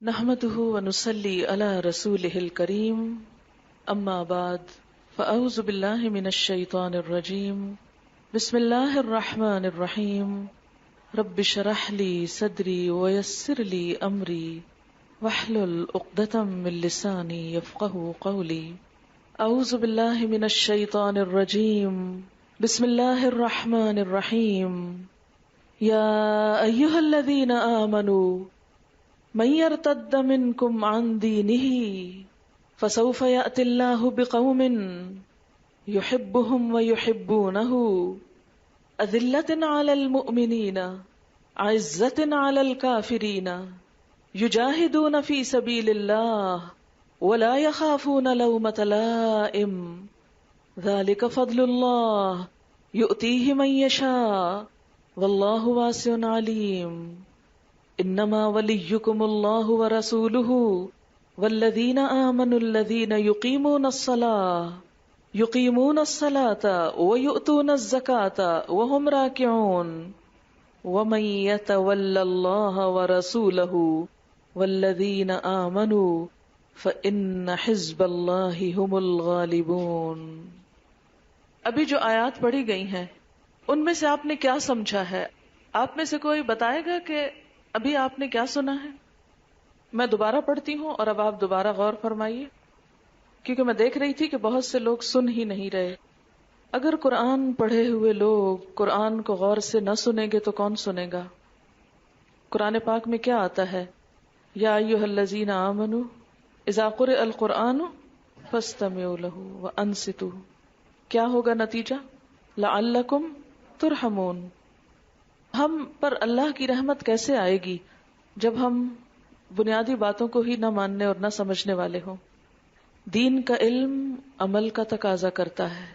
نحمده ونصلي على رسوله الكريم اما بعد فاعوذ بالله من الشيطان الرجيم بسم الله الرحمن الرحيم رب اشرح لي صدري ويسر لي امري واحلل عقدة من لساني يفقهوا قولي اعوذ بالله من الشيطان الرجيم بسم الله الرحمن الرحيم يا ايها الذين آمنوا من يرتد منكم عن دينه فسوف يأتي الله بقوم يحبهم ويحبونه أذلة على المؤمنين عزة على الكافرين يجاهدون في سبيل الله ولا يخافون لومة لائم ذلك فضل الله يؤتيه من يشاء والله واسع عليم انما وليكم الله ورسوله والذين آمنوا الذين يقيمون الصلاة ويؤتون الزكاة وهم راكعون ومن يتول الله ورسوله والذين آمنوا فإن حزب الله هم الغالبون۔ ابھی جو آیات پڑھی گئی ہیں ان میں سے آپ نے کیا سمجھا ہے؟ آپ میں سے کوئی بتائے گا کہ ابھی آپ نے کیا سنا ہے؟ میں دوبارہ پڑھتی ہوں اور اب آپ دوبارہ غور فرمائیے، کیونکہ میں دیکھ رہی تھی کہ بہت سے لوگ سن ہی نہیں رہے۔ اگر قرآن پڑھے ہوئے لوگ قرآن کو غور سے نہ سنیں گے تو کون سنے گا؟ قرآن پاک میں کیا آتا ہے؟ یا ایھا الذین آمنوا اذا قرئ القرآن فاستمعوا لہ وانصتوا۔ کیا ہوگا نتیجہ؟ لعلکم ترحمون۔ ہم پر اللہ کی رحمت کیسے آئے گی جب ہم بنیادی باتوں کو ہی نہ ماننے اور نہ سمجھنے والے ہوں؟ دین کا علم عمل کا تقاضا کرتا ہے،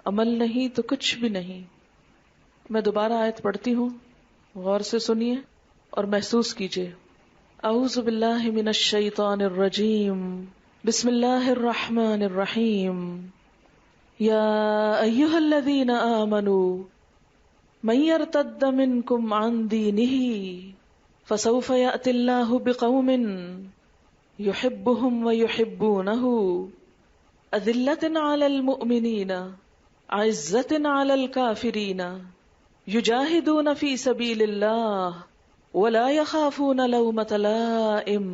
عمل نہیں تو کچھ بھی نہیں۔ میں دوبارہ آیت پڑھتی ہوں، غور سے سنیے اور محسوس کیجیے۔ اعوذ باللہ من الشیطان الرجیم بسم اللہ الرحمن الرحیم یا ایھا الذین آمنوا من يرتد منكم عن دينه فسوف يأتي الله بقوم يحبهم ويحبونه أذلة على المؤمنين عزة على الكافرين يجاهدون في سبيل الله ولا يخافون لومة لائم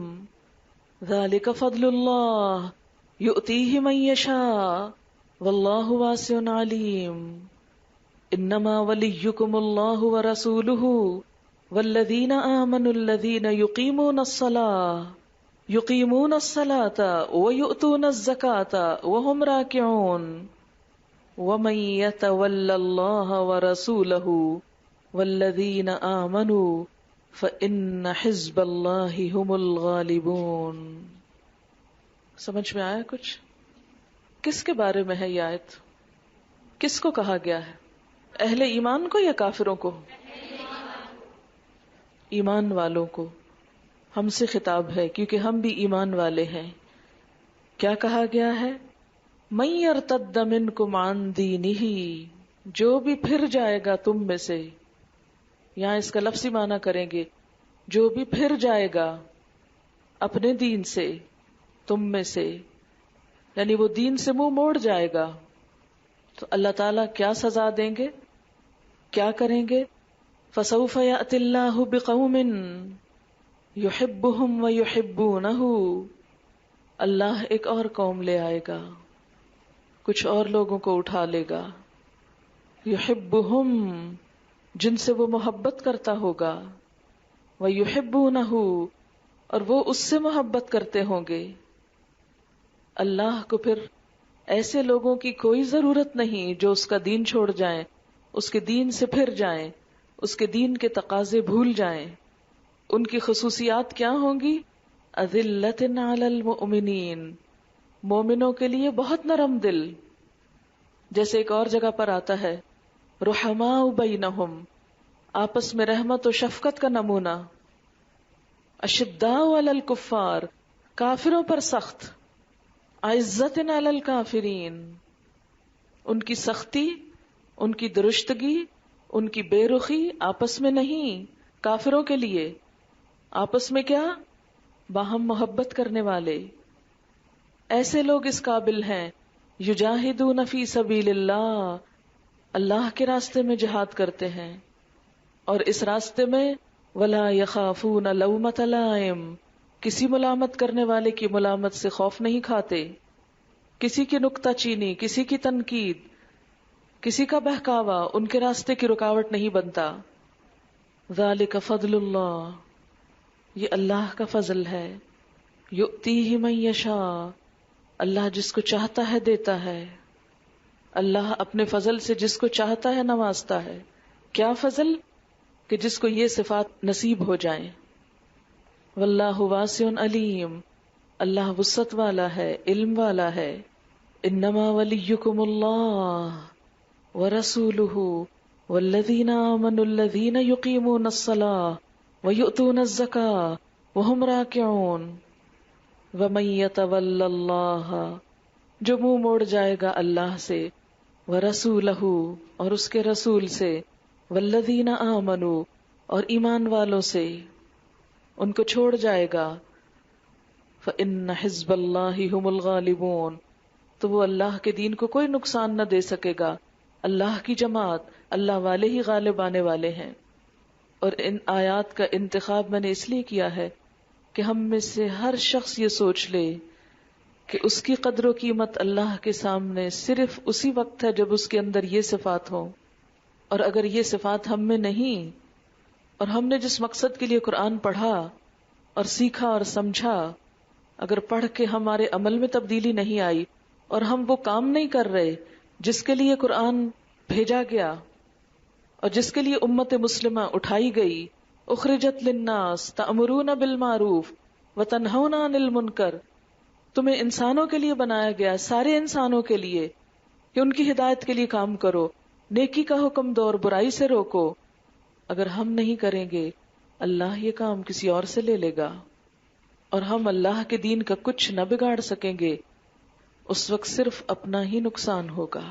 ذلك فضل الله يؤتيه من يشاء والله واسع عليم انما وليكم الله ورسوله والذين آمنوا الذين يقيمون الصلاة ويؤتون الزكاة وهم راكعون ومن يتول الله ورسوله والذين آمنوا فإن حزب الله هم الغالبون۔ سمجھ میں آیا کچھ؟ کس کے بارے میں ہے یہ آیت؟ کس کو کہا گیا ہے؟ اہل ایمان کو یا کافروں کو؟ ایمان والوں کو۔ ہم سے خطاب ہے کیونکہ ہم بھی ایمان والے ہیں۔ کیا کہا گیا ہے؟ من یرتد منکم عن دینہ، جو بھی پھر جائے گا تم میں سے۔ یہاں اس کا لفظی معنی کریں گے، جو بھی پھر جائے گا اپنے دین سے، تم میں سے، یعنی وہ دین سے منہ موڑ جائے گا، تو اللہ تعالیٰ کیا سزا دیں گے؟ کیا کریں گے؟ فسوف یأتی اللہ بقوم یحبہم ویحبونہ، اللہ ایک اور قوم لے آئے گا، کچھ اور لوگوں کو اٹھا لے گا، یحبہم، جن سے وہ محبت کرتا ہوگا، ویحبونہ، اور وہ اس سے محبت کرتے ہوں گے۔ اللہ کو پھر ایسے لوگوں کی کوئی ضرورت نہیں جو اس کا دین چھوڑ جائیں، اس کے دین سے پھر جائیں، اس کے دین کے تقاضے بھول جائیں۔ ان کی خصوصیات کیا ہوں گی؟ اذلۃ علی المؤمنین، مومنوں کے لیے بہت نرم دل، جیسے ایک اور جگہ پر آتا ہے رحماء بینہم، آپس میں رحمت و شفقت کا نمونہ۔ اشداء علی الکفار، کافروں پر سخت۔ عزت علی الکافرین، ان کی سختی، ان کی درشتگی، ان کی بے رخی آپس میں نہیں، کافروں کے لیے۔ آپس میں کیا؟ باہم محبت کرنے والے. ایسے لوگ اس قابل ہیں یجاہدون فی سبیل اللہ، اللہ کے راستے میں جہاد کرتے ہیں، اور اس راستے میں ولا یخافون لومۃ لائم، کسی ملامت کرنے والے کی ملامت سے خوف نہیں کھاتے، کسی کی نکتہ چینی، کسی کی تنقید، کسی کا بہکاوا ان کے راستے کی رکاوٹ نہیں بنتا. ذالک فضل اللہ، یہ اللہ کا فضل ہے. یؤتیہ من یشاء، اللہ جس کو چاہتا ہے دیتا ہے. اللہ اپنے فضل سے جس کو چاہتا ہے نوازتا ہے. کیا فضل؟ کہ جس کو یہ صفات نصیب ہو جائیں. واللہ واسع علیم، اللہ وسعت والا ہے، علم والا ہے. انما ولیکم اللہ ورسولہ والذین آمنوا الذین یقیمون الصلاة ویؤتون الزکاة وہم راکعون. ومن یتول اللہ، جو منہ موڑ جائے گا اللہ سے، ورسولہ اور اس کے رسول سے، والذین آمنوا اور ایمان والوں سے، ان کو چھوڑ جائے گا، فإن حزب اللہ هم الغالبون، تو وہ اللہ کے دین کو کوئی نقصان نہ دے سکے گا. اللہ کی جماعت، اللہ والے ہی غالب آنے والے ہیں. اور ان آیات کا انتخاب میں نے اس لیے کیا ہے کہ ہم میں سے ہر شخص یہ سوچ لے کہ اس کی قدر و قیمت اللہ کے سامنے صرف اسی وقت ہے جب اس کے اندر یہ صفات ہوں. اور اگر یہ صفات ہم میں نہیں، اور ہم نے جس مقصد کے لیے قرآن پڑھا اور سیکھا اور سمجھا، اگر پڑھ کے ہمارے عمل میں تبدیلی نہیں آئی اور ہم وہ کام نہیں کر رہے جس کے لیے قرآن بھیجا گیا اور جس کے لیے امت مسلمہ اٹھائی گئی، اخرجت للناس تأمرون بالمعروف وتنہون عن المنکر، تمہیں انسانوں کے لیے بنایا گیا، سارے انسانوں کے لیے، کہ ان کی ہدایت کے لیے کام کرو، نیکی کا حکم دو اور برائی سے روکو. اگر ہم نہیں کریں گے اللہ یہ کام کسی اور سے لے لے گا، اور ہم اللہ کے دین کا کچھ نہ بگاڑ سکیں گے. اس وقت صرف اپنا ہی نقصان ہوگا.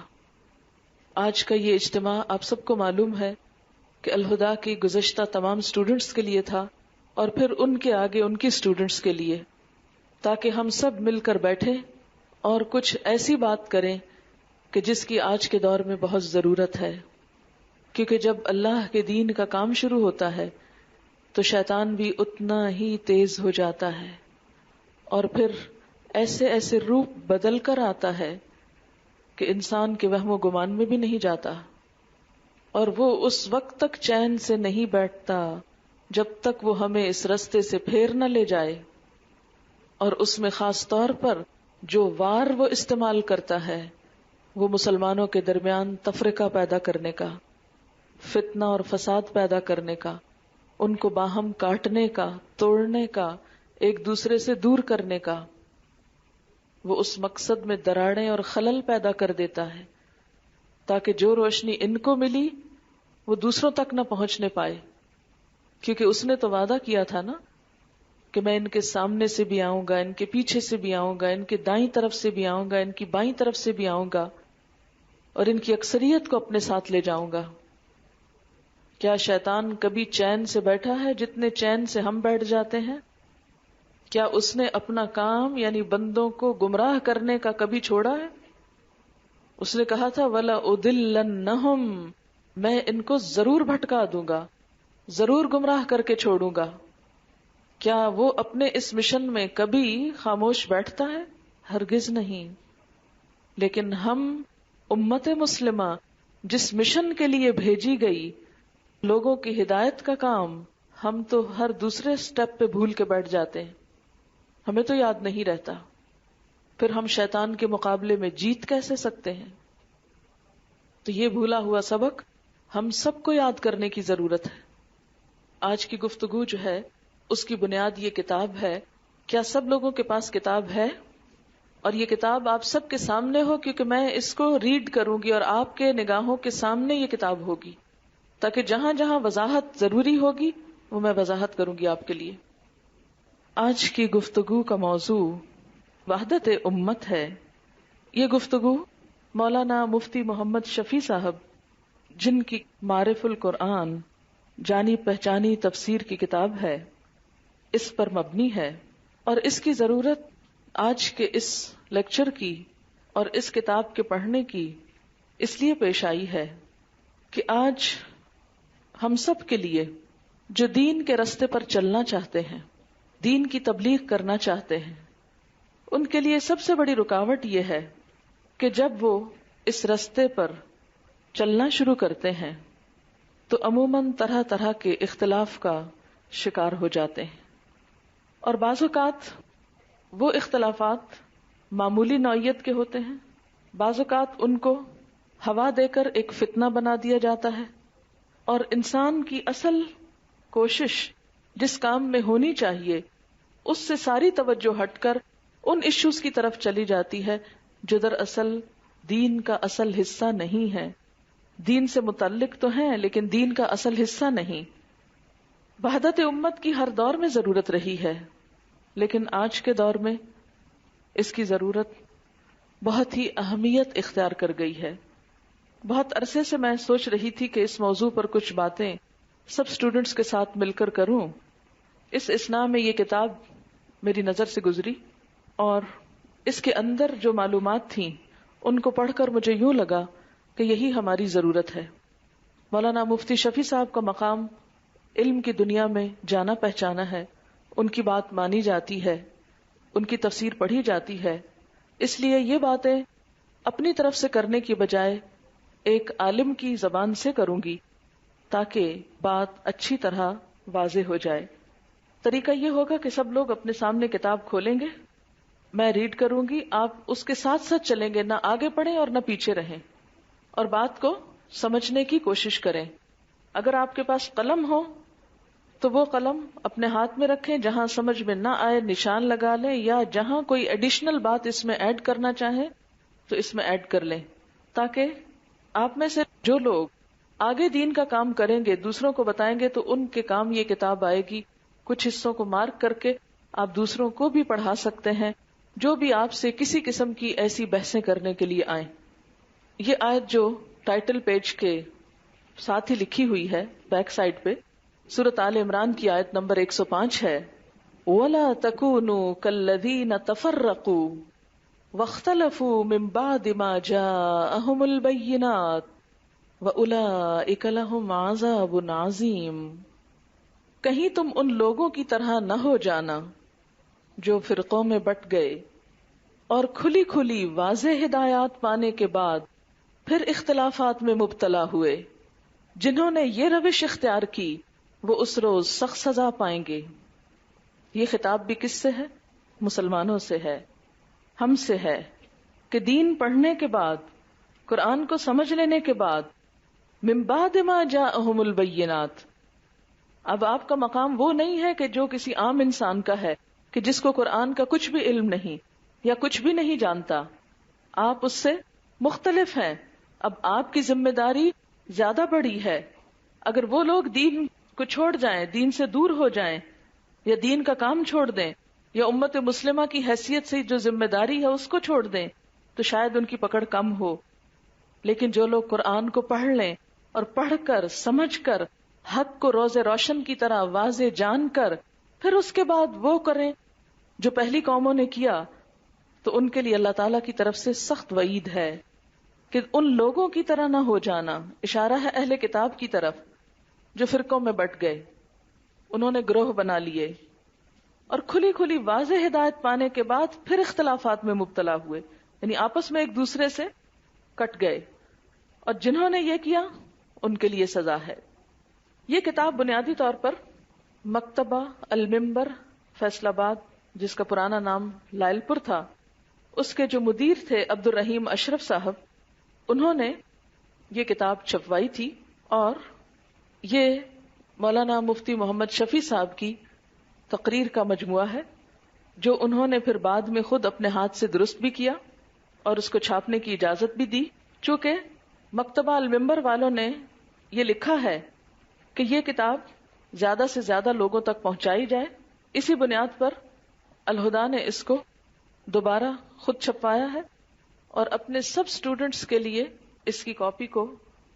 آج کا یہ اجتماع آپ سب کو معلوم ہے کہ الہدا کی گزشتہ تمام سٹوڈنٹس کے لیے تھا، اور پھر ان کے آگے ان کی سٹوڈنٹس کے لیے، تاکہ ہم سب مل کر بیٹھیں اور کچھ ایسی بات کریں کہ جس کی آج کے دور میں بہت ضرورت ہے. کیونکہ جب اللہ کے دین کا کام شروع ہوتا ہے تو شیطان بھی اتنا ہی تیز ہو جاتا ہے، اور پھر ایسے ایسے روپ بدل کر آتا ہے کہ انسان کے وہم و گمان میں بھی نہیں جاتا، اور وہ اس وقت تک چین سے نہیں بیٹھتا جب تک وہ ہمیں اس رستے سے پھیر نہ لے جائے. اور اس میں خاص طور پر جو وار وہ استعمال کرتا ہے وہ مسلمانوں کے درمیان تفرقہ پیدا کرنے کا، فتنہ اور فساد پیدا کرنے کا، ان کو باہم کاٹنے کا، توڑنے کا، ایک دوسرے سے دور کرنے کا. وہ اس مقصد میں دراڑیں اور خلل پیدا کر دیتا ہے تاکہ جو روشنی ان کو ملی وہ دوسروں تک نہ پہنچنے پائے. کیونکہ اس نے تو وعدہ کیا تھا نا کہ میں ان کے سامنے سے بھی آؤں گا، ان کے پیچھے سے بھی آؤں گا، ان کے دائیں طرف سے بھی آؤں گا، ان کی بائیں طرف سے بھی آؤں گا، اور ان کی اکثریت کو اپنے ساتھ لے جاؤں گا. کیا شیطان کبھی چین سے بیٹھا ہے جتنے چین سے ہم بیٹھ جاتے ہیں؟ کیا اس نے اپنا کام یعنی بندوں کو گمراہ کرنے کا کبھی چھوڑا ہے؟ اس نے کہا تھا وَلَأُضِلَّنَّهُمْ، میں ان کو ضرور بھٹکا دوں گا، ضرور گمراہ کر کے چھوڑوں گا. کیا وہ اپنے اس مشن میں کبھی خاموش بیٹھتا ہے؟ ہرگز نہیں. لیکن ہم امت مسلمہ جس مشن کے لیے بھیجی گئی، لوگوں کی ہدایت کا کام، ہم تو ہر دوسرے سٹیپ پہ بھول کے بیٹھ جاتے ہیں، ہمیں تو یاد نہیں رہتا. پھر ہم شیطان کے مقابلے میں جیت کیسے سکتے ہیں؟ تو یہ بھولا ہوا سبق ہم سب کو یاد کرنے کی ضرورت ہے. آج کی گفتگو جو ہے اس کی بنیاد یہ کتاب ہے. کیا سب لوگوں کے پاس کتاب ہے؟ اور یہ کتاب آپ سب کے سامنے ہو، کیونکہ میں اس کو ریڈ کروں گی اور آپ کے نگاہوں کے سامنے یہ کتاب ہوگی، تاکہ جہاں جہاں وضاحت ضروری ہوگی وہ میں وضاحت کروں گی آپ کے لیے. آج کی گفتگو کا موضوع وحدت امت ہے. یہ گفتگو مولانا مفتی محمد شفیع صاحب، جن کی معرف القرآن جانی پہچانی تفسیر کی کتاب ہے، اس پر مبنی ہے. اور اس کی ضرورت آج کے اس لیکچر کی اور اس کتاب کے پڑھنے کی اس لیے پیش آئی ہے کہ آج ہم سب کے لیے جو دین کے راستے پر چلنا چاہتے ہیں، دین کی تبلیغ کرنا چاہتے ہیں، ان کے لیے سب سے بڑی رکاوٹ یہ ہے کہ جب وہ اس راستے پر چلنا شروع کرتے ہیں تو عموماً طرح طرح کے اختلاف کا شکار ہو جاتے ہیں، اور بعض اوقات وہ اختلافات معمولی نوعیت کے ہوتے ہیں، بعض اوقات ان کو ہوا دے کر ایک فتنہ بنا دیا جاتا ہے، اور انسان کی اصل کوشش جس کام میں ہونی چاہیے اس سے ساری توجہ ہٹ کر ان ایشوز کی طرف چلی جاتی ہے جو دراصل دین کا اصل حصہ نہیں ہے، دین سے متعلق تو ہیں لیکن دین کا اصل حصہ نہیں۔ وحدت امت کی ہر دور میں ضرورت رہی ہے، لیکن آج کے دور میں اس کی ضرورت بہت ہی اہمیت اختیار کر گئی ہے۔ بہت عرصے سے میں سوچ رہی تھی کہ اس موضوع پر کچھ باتیں سب اسٹوڈنٹس کے ساتھ مل کر کروں۔ اس اثناء میں یہ کتاب میری نظر سے گزری اور اس کے اندر جو معلومات تھیں ان کو پڑھ کر مجھے یوں لگا کہ یہی ہماری ضرورت ہے۔ مولانا مفتی شفیع صاحب کا مقام علم کی دنیا میں جانا پہچانا ہے، ان کی بات مانی جاتی ہے، ان کی تفسیر پڑھی جاتی ہے، اس لیے یہ باتیں اپنی طرف سے کرنے کی بجائے ایک عالم کی زبان سے کروں گی تاکہ بات اچھی طرح واضح ہو جائے۔ طریقہ یہ ہوگا کہ سب لوگ اپنے سامنے کتاب کھولیں گے، میں ریڈ کروں گی، آپ اس کے ساتھ ساتھ چلیں گے، نہ آگے پڑھیں اور نہ پیچھے رہیں، اور بات کو سمجھنے کی کوشش کریں۔ اگر آپ کے پاس قلم ہو تو وہ قلم اپنے ہاتھ میں رکھیں، جہاں سمجھ میں نہ آئے نشان لگا لیں، یا جہاں کوئی ایڈیشنل بات اس میں ایڈ کرنا چاہیں تو اس میں ایڈ کر لیں، تاکہ آپ میں سے جو لوگ آگے دین کا کام کریں گے، دوسروں کو بتائیں گے، تو ان کے کام یہ کتاب آئے گی۔ کچھ حصوں کو مارک کر کے آپ دوسروں کو بھی پڑھا سکتے ہیں جو بھی آپ سے کسی قسم کی ایسی بحثیں کرنے کے لیے آئیں۔ یہ آیت جو ٹائٹل پیج کے ساتھ ہی لکھی ہوئی ہے بیک سائڈ پہ، سورۃ آل عمران کی آیت نمبر 105 ہے، وَلَا تَكُونُوا كَالَّذِينَ تَفَرَّقُوا وَاخْتَلَفُوا مِن بَعْدِ مَا جَاءَهُمُ الْبَيِّنَاتُ وَأُولَئِكَ لَهُمْ عَذَابٌ عَظِيمٌ۔ کہیں تم ان لوگوں کی طرح نہ ہو جانا جو فرقوں میں بٹ گئے اور کھلی کھلی واضح ہدایات پانے کے بعد پھر اختلافات میں مبتلا ہوئے، جنہوں نے یہ روش اختیار کی وہ اس روز سخت سزا پائیں گے۔ یہ خطاب بھی کس سے ہے؟ مسلمانوں سے ہے، ہم سے ہے، کہ دین پڑھنے کے بعد، قرآن کو سمجھ لینے کے بعد، من بعد ما جاءہم البینات، اب آپ کا مقام وہ نہیں ہے کہ جو کسی عام انسان کا ہے کہ جس کو قرآن کا کچھ بھی علم نہیں یا کچھ بھی نہیں جانتا، آپ اس سے مختلف ہیں۔ اب آپ کی ذمہ داری زیادہ بڑی ہے۔ اگر وہ لوگ دین کو چھوڑ جائیں، دین سے دور ہو جائیں، یا دین کا کام چھوڑ دیں، یا امت مسلمہ کی حیثیت سے جو ذمہ داری ہے اس کو چھوڑ دیں تو شاید ان کی پکڑ کم ہو۔ لیکن جو لوگ قرآن کو پڑھ لیں اور پڑھ کر سمجھ کر حق کو روز روشن کی طرح واضح جان کر پھر اس کے بعد وہ کریں جو پہلی قوموں نے کیا، تو ان کے لیے اللہ تعالیٰ کی طرف سے سخت وعید ہے کہ ان لوگوں کی طرح نہ ہو جانا۔ اشارہ ہے اہل کتاب کی طرف جو فرقوں میں بٹ گئے، انہوں نے گروہ بنا لیے اور کھلی کھلی واضح ہدایت پانے کے بعد پھر اختلافات میں مبتلا ہوئے، یعنی آپس میں ایک دوسرے سے کٹ گئے، اور جنہوں نے یہ کیا ان کے لیے سزا ہے۔ یہ کتاب بنیادی طور پر مکتبہ المنبر فیصل آباد، جس کا پرانا نام لائل پور تھا، اس کے جو مدیر تھے عبد الرحیم اشرف صاحب، انہوں نے یہ کتاب چھپوائی تھی، اور یہ مولانا مفتی محمد شفیع صاحب کی تقریر کا مجموعہ ہے جو انہوں نے پھر بعد میں خود اپنے ہاتھ سے درست بھی کیا اور اس کو چھاپنے کی اجازت بھی دی۔ چونکہ مکتبہ المنبر والوں نے یہ لکھا ہے کہ یہ کتاب زیادہ سے زیادہ لوگوں تک پہنچائی جائے، اسی بنیاد پر الہدا نے اس کو دوبارہ خود چھپوایا ہے اور اپنے سب سٹوڈنٹس کے لیے اس کی کاپی کو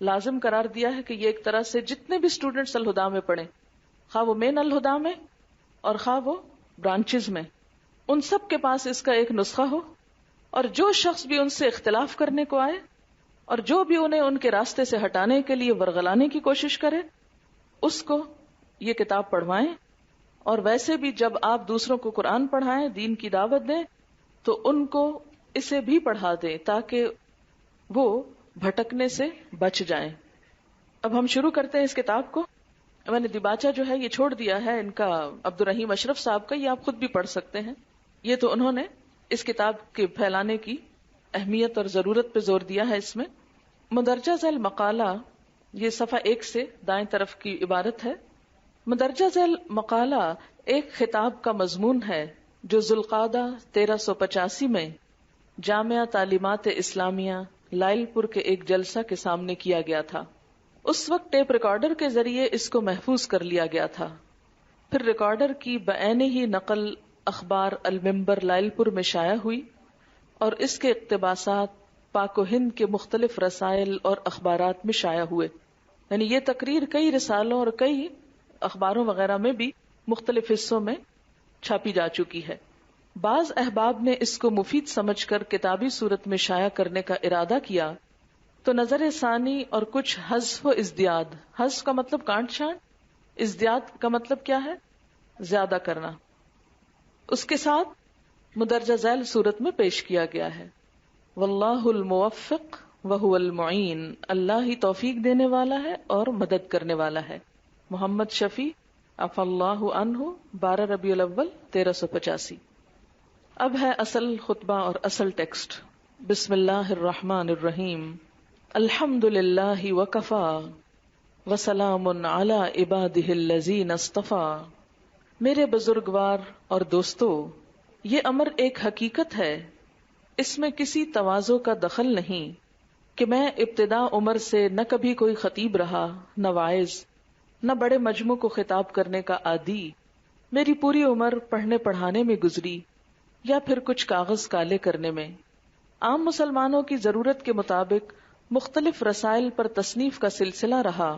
لازم قرار دیا ہے کہ یہ ایک طرح سے جتنے بھی سٹوڈنٹس الہدا میں پڑھیں، خواہ وہ مین الہدا میں اور خواہ وہ برانچز میں، ان سب کے پاس اس کا ایک نسخہ ہو، اور جو شخص بھی ان سے اختلاف کرنے کو آئے اور جو بھی انہیں ان کے راستے سے ہٹانے کے لیے ورغلانے کی کوشش کرے، اس کو یہ کتاب پڑھوائیں. اور ویسے بھی جب آپ دوسروں کو قرآن پڑھائیں، دین کی دعوت دیں، تو ان کو اسے بھی پڑھا دیں تاکہ وہ بھٹکنے سے بچ جائیں. اب ہم شروع کرتے ہیں اس کتاب کو. میں نے دیباچہ جو ہے یہ چھوڑ دیا ہے ان کا، عبد الرحیم اشرف صاحب کا، یہ آپ خود بھی پڑھ سکتے ہیں. یہ تو انہوں نے اس کتاب کے پھیلانے کی اہمیت اور ضرورت پہ زور دیا ہے. اس میں مندرجہ ذیل مقالہ، یہ صفحہ 1 سے دائیں طرف کی عبارت ہے. مندرجہ ذیل مقالہ ایک خطاب کا مضمون ہے جو ذوالقعدہ 1385 میں جامعہ تعلیمات اسلامیہ لائل پور کے ایک جلسہ کے سامنے کیا گیا تھا. اس وقت ٹیپ ریکارڈر کے ذریعے اس کو محفوظ کر لیا گیا تھا. پھر ریکارڈر کی بعین ہی نقل اخبار المنبر لائل پور میں شائع ہوئی اور اس کے اقتباسات پاک و ہند کے مختلف رسائل اور اخبارات میں شائع ہوئے. یعنی یہ تقریر کئی رسالوں اور کئی اخباروں وغیرہ میں بھی مختلف حصوں میں چھاپی جا چکی ہے. بعض احباب نے اس کو مفید سمجھ کر کتابی صورت میں شائع کرنے کا ارادہ کیا تو نظر ثانی اور کچھ حذف و ازدیاد، حذف کا مطلب کانٹ چھانٹ، ازدیاد کا مطلب کیا ہے؟ زیادہ کرنا، اس کے ساتھ مدرجہ ذیل صورت میں پیش کیا گیا ہے. واللہ الموفق وہو المعین، اللہ ہی توفیق دینے والا ہے اور مدد کرنے والا ہے. محمد شفیع عفا اللہ عنہ، 12 ربیع الاول 1385. اب ہے اصل خطبہ اور اصل ٹیکسٹ. بسم اللہ الرحمن الرحیم. الحمد للہ وکفا وسلام علی عبادہ الذین اصطفیٰ. میرے بزرگوار اور دوستو، یہ امر ایک حقیقت ہے، اس میں کسی تواضع کا دخل نہیں کہ میں ابتدا عمر سے نہ کبھی کوئی خطیب رہا، نہ واعظ، نہ بڑے مجمع کو خطاب کرنے کا عادی. میری پوری عمر پڑھنے پڑھانے میں گزری یا پھر کچھ کاغذ کالے کرنے میں. عام مسلمانوں کی ضرورت کے مطابق مختلف رسائل پر تصنیف کا سلسلہ رہا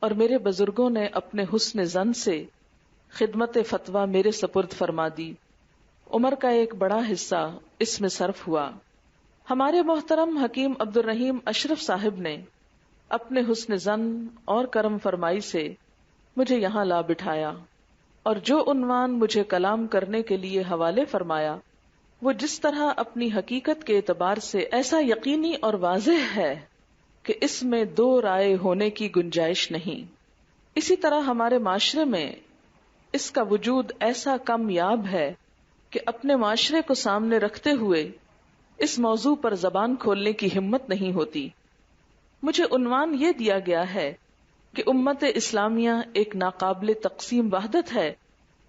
اور میرے بزرگوں نے اپنے حسن ظن سے خدمت فتویٰ میرے سپرد فرما دی. عمر کا ایک بڑا حصہ اس میں صرف ہوا. ہمارے محترم حکیم عبد الرحیم اشرف صاحب نے اپنے حسن ظن اور کرم فرمائی سے مجھے یہاں لا بٹھایا اور جو عنوان مجھے کلام کرنے کے لیے حوالے فرمایا وہ جس طرح اپنی حقیقت کے اعتبار سے ایسا یقینی اور واضح ہے کہ اس میں دو رائے ہونے کی گنجائش نہیں. اسی طرح ہمارے معاشرے میں اس کا وجود ایسا کامیاب ہے کہ اپنے معاشرے کو سامنے رکھتے ہوئے اس موضوع پر زبان کھولنے کی ہمت نہیں ہوتی. مجھے عنوان یہ دیا گیا ہے کہ امت اسلامیہ ایک ناقابل تقسیم وحدت ہے.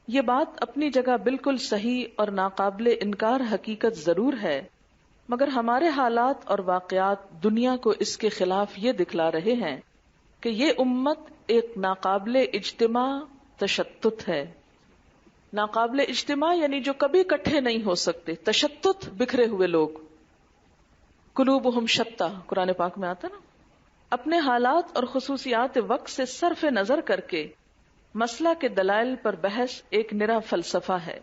یہ بات اپنی جگہ بالکل صحیح اور ناقابل انکار حقیقت ضرور ہے، مگر ہمارے حالات اور واقعات دنیا کو اس کے خلاف یہ دکھلا رہے ہیں کہ یہ امت ایک ناقابل اجتماع تشتت ہے. ناقابل اجتماع یعنی جو کبھی اکٹھے نہیں ہو سکتے، تشتت بکھرے ہوئے لوگ. قلوبہم شتیٰ قرآن پاک میں آتا نا. اپنے حالات اور خصوصیات وقت سے صرف نظر کر کے مسئلہ کے دلائل پر بحث ایک نرا فلسفہ ہے.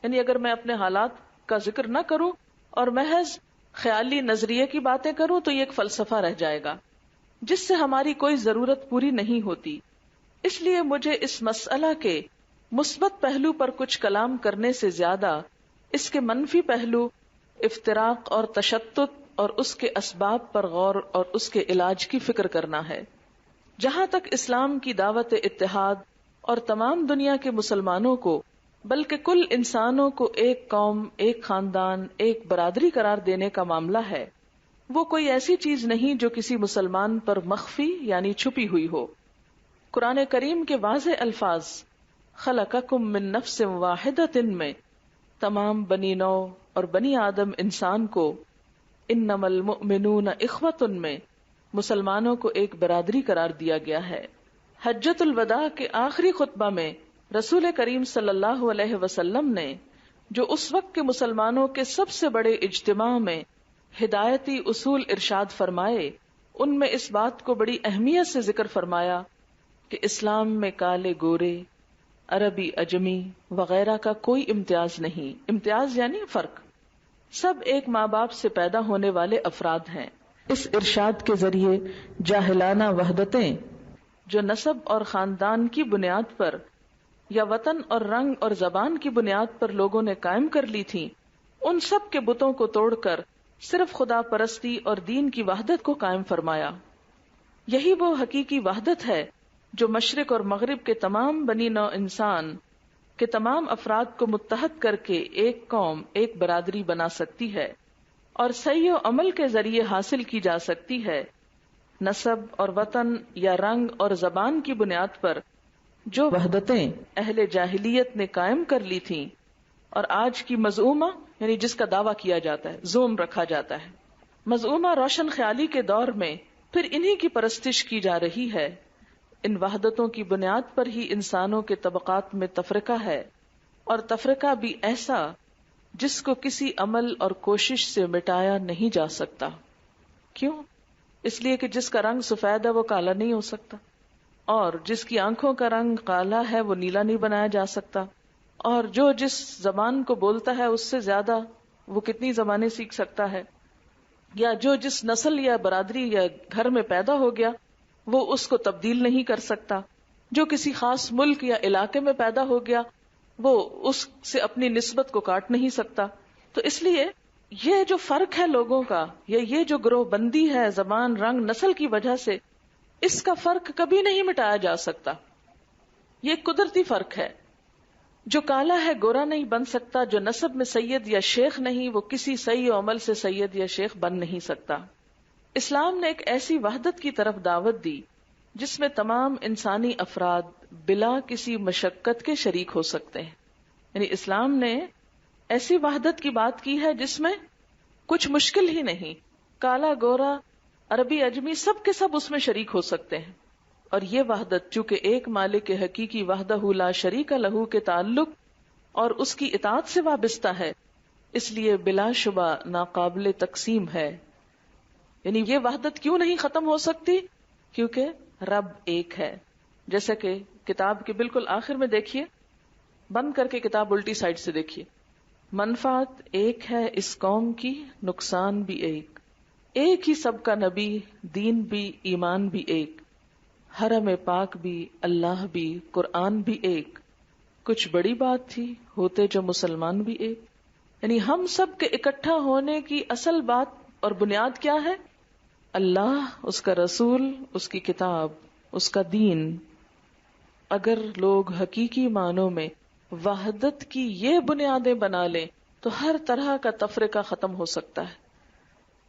یعنی اگر میں اپنے حالات کا ذکر نہ کروں اور محض خیالی نظریے کی باتیں کروں تو یہ ایک فلسفہ رہ جائے گا جس سے ہماری کوئی ضرورت پوری نہیں ہوتی. اس لیے مجھے اس مسئلہ کے مثبت پہلو پر کچھ کلام کرنے سے زیادہ اس کے منفی پہلو، افتراق اور تشتت اور اس کے اسباب پر غور اور اس کے علاج کی فکر کرنا ہے. جہاں تک اسلام کی دعوت اتحاد اور تمام دنیا کے مسلمانوں کو بلکہ کل انسانوں کو ایک قوم، ایک خاندان، ایک برادری قرار دینے کا معاملہ ہے، وہ کوئی ایسی چیز نہیں جو کسی مسلمان پر مخفی یعنی چھپی ہوئی ہو. قرآن کریم کے واضح الفاظ خلقکم من نفس واحدۃ میں تمام بنی نو اور بنی آدم انسان کو انما المؤمنون اخوۃ میں مسلمانوں کو ایک برادری قرار دیا گیا ہے. حجۃ الوداع کے آخری خطبہ میں رسول کریم صلی اللہ علیہ وسلم نے جو اس وقت کے مسلمانوں کے سب سے بڑے اجتماع میں ہدایتی اصول ارشاد فرمائے، ان میں اس بات کو بڑی اہمیت سے ذکر فرمایا کہ اسلام میں کالے گورے، عربی اجمی وغیرہ کا کوئی امتیاز نہیں. امتیاز یعنی فرق. سب ایک ماں باپ سے پیدا ہونے والے افراد ہیں. اس ارشاد کے ذریعے جاہلانہ وحدتیں جو نسب اور خاندان کی بنیاد پر یا وطن اور رنگ اور زبان کی بنیاد پر لوگوں نے قائم کر لی تھیں، ان سب کے بتوں کو توڑ کر صرف خدا پرستی اور دین کی وحدت کو قائم فرمایا. یہی وہ حقیقی وحدت ہے جو مشرق اور مغرب کے تمام بنی نوع انسان کے تمام افراد کو متحد کر کے ایک قوم، ایک برادری بنا سکتی ہے اور سعی و عمل کے ذریعے حاصل کی جا سکتی ہے. نسب اور وطن یا رنگ اور زبان کی بنیاد پر جو وحدتیں اہل جاہلیت نے قائم کر لی تھیں اور آج کی مزعومہ یعنی جس کا دعویٰ کیا جاتا ہے، زوم رکھا جاتا ہے، مزعومہ روشن خیالی کے دور میں پھر انہی کی پرستش کی جا رہی ہے. ان وحدتوں کی بنیاد پر ہی انسانوں کے طبقات میں تفرقہ ہے، اور تفرقہ بھی ایسا جس کو کسی عمل اور کوشش سے مٹایا نہیں جا سکتا. کیوں؟ اس لیے کہ جس کا رنگ سفید ہے وہ کالا نہیں ہو سکتا، اور جس کی آنکھوں کا رنگ کالا ہے وہ نیلا نہیں بنایا جا سکتا، اور جو جس زبان کو بولتا ہے اس سے زیادہ وہ کتنی زبانیں سیکھ سکتا ہے، یا جو جس نسل یا برادری یا گھر میں پیدا ہو گیا وہ اس کو تبدیل نہیں کر سکتا، جو کسی خاص ملک یا علاقے میں پیدا ہو گیا وہ اس سے اپنی نسبت کو کاٹ نہیں سکتا. تو اس لیے یہ جو فرق ہے لوگوں کا، یا یہ جو گروہ بندی ہے زبان، رنگ، نسل کی وجہ سے، اس کا فرق کبھی نہیں مٹایا جا سکتا. یہ ایک قدرتی فرق ہے. جو کالا ہے گورا نہیں بن سکتا، جو نسب میں سید یا شیخ نہیں وہ کسی سعی و عمل سے سید یا شیخ بن نہیں سکتا. اسلام نے ایک ایسی وحدت کی طرف دعوت دی جس میں تمام انسانی افراد بلا کسی مشقت کے شریک ہو سکتے ہیں. یعنی اسلام نے ایسی وحدت کی بات کی ہے جس میں کچھ مشکل ہی نہیں، کالا گورا عربی اجمی سب کے سب اس میں شریک ہو سکتے ہیں. اور یہ وحدت چونکہ ایک مالک حقیقی وحدہ لا شریک لہ کے تعلق اور اس کی اطاعت سے وابستہ ہے، اس لیے بلا شبہ ناقابل تقسیم ہے. یعنی یہ وحدت کیوں نہیں ختم ہو سکتی؟ کیونکہ رب ایک ہے. جیسا کہ کتاب کے بالکل آخر میں دیکھیے، بند کر کے کتاب الٹی سائڈ سے دیکھیے، منفعت ایک ہے اس قوم کی، نقصان بھی ایک، ایک ہی سب کا نبی، دین بھی ایمان بھی ایک، حرم پاک بھی اللہ بھی قرآن بھی ایک، کچھ بڑی بات تھی ہوتے جو مسلمان بھی ایک. یعنی ہم سب کے اکٹھا ہونے کی اصل بات اور بنیاد کیا ہے؟ اللہ، اس کا رسول، اس کی کتاب، اس کا دین. اگر لوگ حقیقی معنوں میں وحدت کی یہ بنیادیں بنا لیں تو ہر طرح کا تفرقہ ختم ہو سکتا ہے.